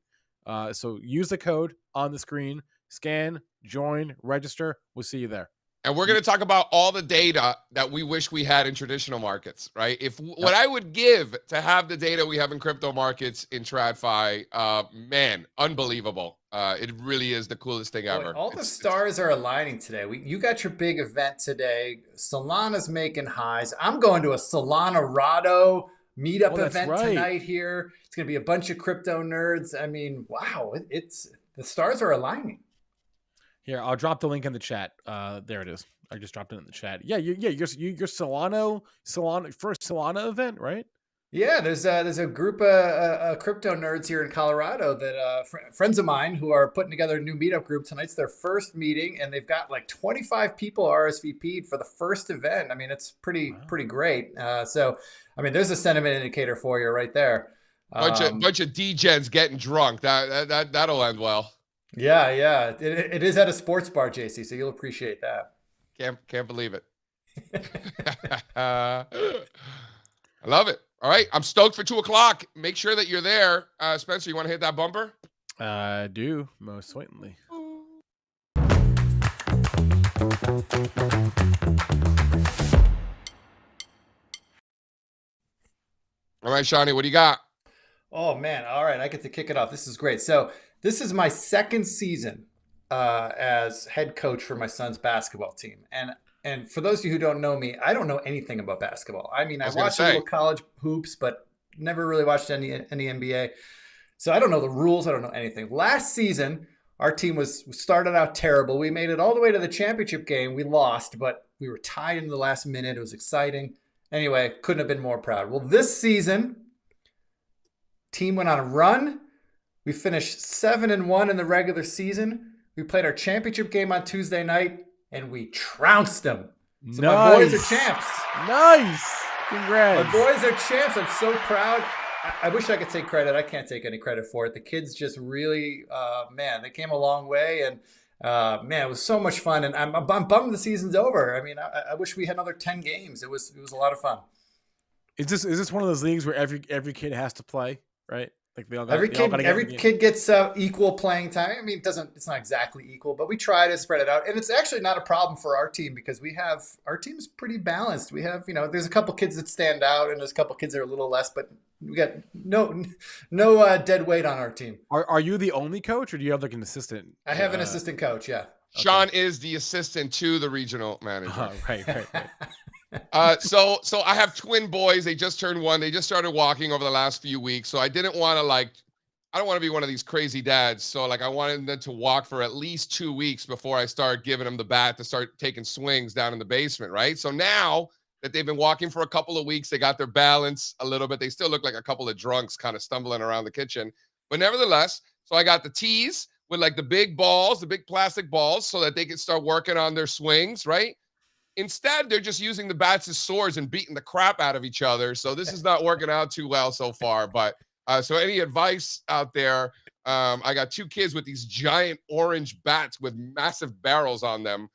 So use the code on the screen, scan, join, register. We'll see you there. And we're going to talk about all the data that we wish we had in traditional markets, right? What I would give to have the data we have in crypto markets in TradFi, man, unbelievable. It really is the coolest thing ever. All the stars are aligning today. You got your big event today. Solana's making highs. I'm going to a Solana-Rado meetup event tonight here. It's going to be a bunch of crypto nerds. I mean, wow, the stars are aligning. Here, I'll drop the link in the chat. There it is. I just dropped it in the chat. Yeah, your Solana first Solana event, right? Yeah, there's a group of crypto nerds here in Colorado that friends of mine who are putting together a new meetup group. Tonight's their first meeting, and they've got like 25 people RSVP'd for the first event. I mean, it's pretty great. So, I mean, there's a sentiment indicator for you right there. Bunch of degens getting drunk. That'll end well. Yeah. It is at a sports bar, JC, so you'll appreciate that. Can't believe it. I love it. All right, I'm stoked for 2:00. Make sure that you're there. Spencer, you want to hit that bumper? I do, most certainly. All right, Shawnee, what do you got? Oh, man. All right, I get to kick it off. This is great. So this is my second season as head coach for my son's basketball team. And for those of you who don't know me, I don't know anything about basketball. I mean, I watched a little college hoops, but never really watched any NBA. So I don't know the rules. I don't know anything. Last season, our team started out terrible. We made it all the way to the championship game. We lost, but we were tied in the last minute. It was exciting. Anyway, couldn't have been more proud. Well, this season, team went on a run. We finished 7-1 in the regular season. We played our championship game on Tuesday night, and we trounced them. So my boys are champs. Nice. Congrats. My boys are champs. I'm so proud. I wish I could take credit. I can't take any credit for it. The kids just really, man, they came a long way, and man, it was so much fun. And I'm bummed the season's over. I mean, I wish we had another 10 games. It was a lot of fun. Is this one of those leagues where every kid has to play, right? Like Every kid gets equal playing time. I mean, it's not exactly equal, but we try to spread it out, and it's actually not a problem for our team because our team's pretty balanced. We have, there's a couple kids that stand out, and there's a couple kids that are a little less, but we got no dead weight on our team. Are you the only coach, or do you have like an assistant? I have an assistant coach. Yeah. Sean is the assistant to the regional manager. Right. So I have twin boys. They just turned 1. They just started walking over the last few weeks. So I didn't want to I don't want to be one of these crazy dads. So I wanted them to walk for at least 2 weeks before I start giving them the bat to start taking swings down in the basement. Right. So now that they've been walking for a couple of weeks, they got their balance a little bit. They still look like a couple of drunks kind of stumbling around the kitchen, but nevertheless, so I got the tees with like the big balls, the big plastic balls, so that they can start working on their swings, right? Instead, they're just using the bats as swords and beating the crap out of each other. So this is not working out too well so far. But so any advice out there? I got 2 kids with these giant orange bats with massive barrels on them,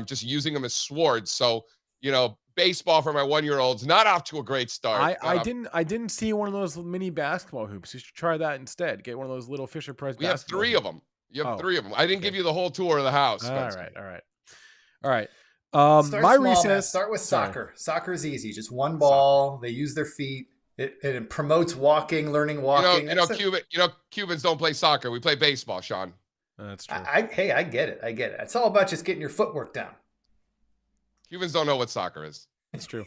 just using them as swords. So, baseball for my 1-year-old's not off to a great start. I didn't see one of those mini basketball hoops. You should try that instead. Get one of those little Fisher Price. We have 3 of them. You have 3 of them. I didn't give you the whole tour of the house. All right. My recess. Start with soccer. Soccer is easy. Just one ball. They use their feet. It promotes learning walking. Cubans don't play soccer. We play baseball, Sean. That's true. I get it. It's all about just getting your footwork down. Cubans don't know what soccer is. That's true.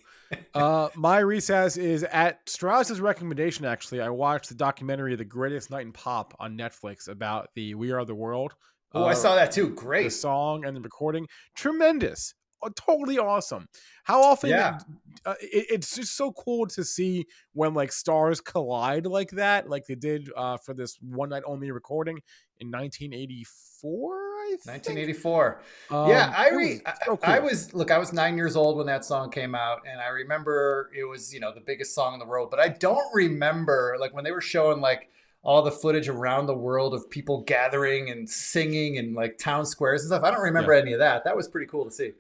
My recess is at Strazza's recommendation. Actually, I watched the documentary "The Greatest Night in Pop" on Netflix about the "We Are the World." Oh, I saw that too. Great. The song and the recording, tremendous. Totally awesome. How often? Yeah. It's just so cool to see when like stars collide like that, like they did for this one night only recording in 1984. I think. 1984. I was 9 years old when that song came out, and I remember it was the biggest song in the world. But I don't remember like when they were showing like all the footage around the world of people gathering and singing and like town squares and stuff. I don't remember any of that. That was pretty cool to see.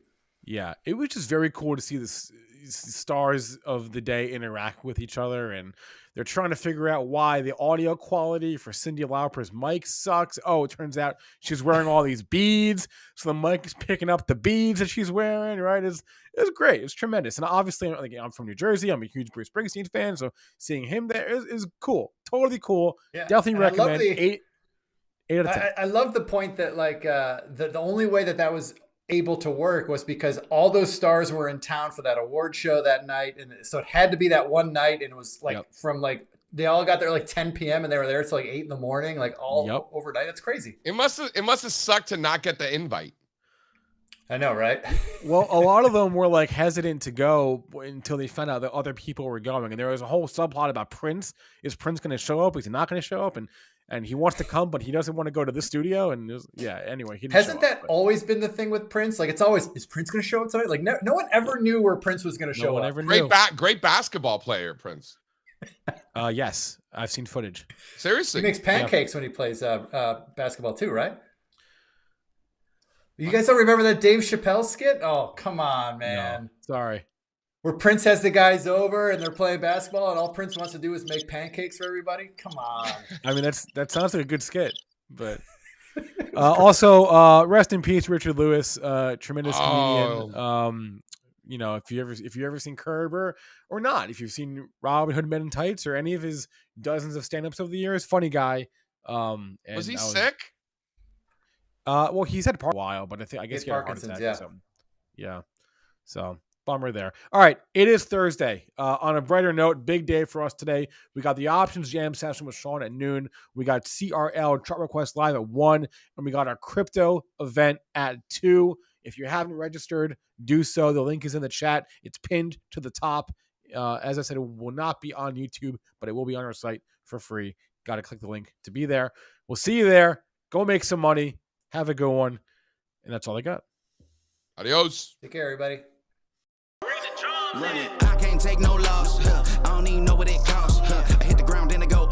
Yeah, it was just very cool to see the stars of the day interact with each other, and they're trying to figure out why the audio quality for Cyndi Lauper's mic sucks. Oh, it turns out she's wearing all these beads, so the mic is picking up the beads that she's wearing. Right? It's great. It's tremendous, and obviously, I'm from New Jersey. I'm a huge Bruce Springsteen fan, so seeing him there is cool. Totally cool. Yeah. Definitely recommend. 8 out of 10. I love the point that like the only way that was able to work was because all those stars were in town for that award show that night, and so it had to be that one night, and it was like from like they all got there like 10 p.m. and they were there till like 8 in the morning, like all overnight. That's crazy. It must have sucked to not get the invite. I know, right? Well, a lot of them were like hesitant to go until they found out that other people were going, and there was a whole subplot about Prince. Is Prince going to show up? Is he not going to show up? And he wants to come, but he doesn't want to go to the studio. And anyway, he didn't hasn't that always been the thing with Prince? Like it's always, is Prince going to show up tonight? Like no one ever knew where Prince was going to show up. Great basketball player, Prince. Yes, I've seen footage. Seriously, he makes pancakes when he plays basketball too, right? You guys don't remember that Dave Chappelle skit? Oh, come on, man. No, sorry. Where Prince has the guys over and they're playing basketball, and all Prince wants to do is make pancakes for everybody. Come on. I mean, that sounds like a good skit, but also rest in peace, Richard Lewis, tremendous comedian. If you ever seen Curb or not, if you've seen Robin Hood Men in Tights or any of his dozens of stand-ups over the years, funny guy. Was he sick? Well, he's had a while, but I guess he had a heart attack or something. Yeah. So bummer there. All right. It is Thursday. On a brighter note, big day for us today. We got the options jam session with Sean at noon. We got CRL Chart Request Live at 1. And we got our crypto event at 2. If you haven't registered, do so. The link is in the chat. It's pinned to the top. As I said, it will not be on YouTube, but it will be on our site for free. Got to click the link to be there. We'll see you there. Go make some money. Have a good one. And that's all I got. Adios. Take care, everybody. Run it. I can't ain't take no loss. I don't even know what it costs. I hit the ground and I go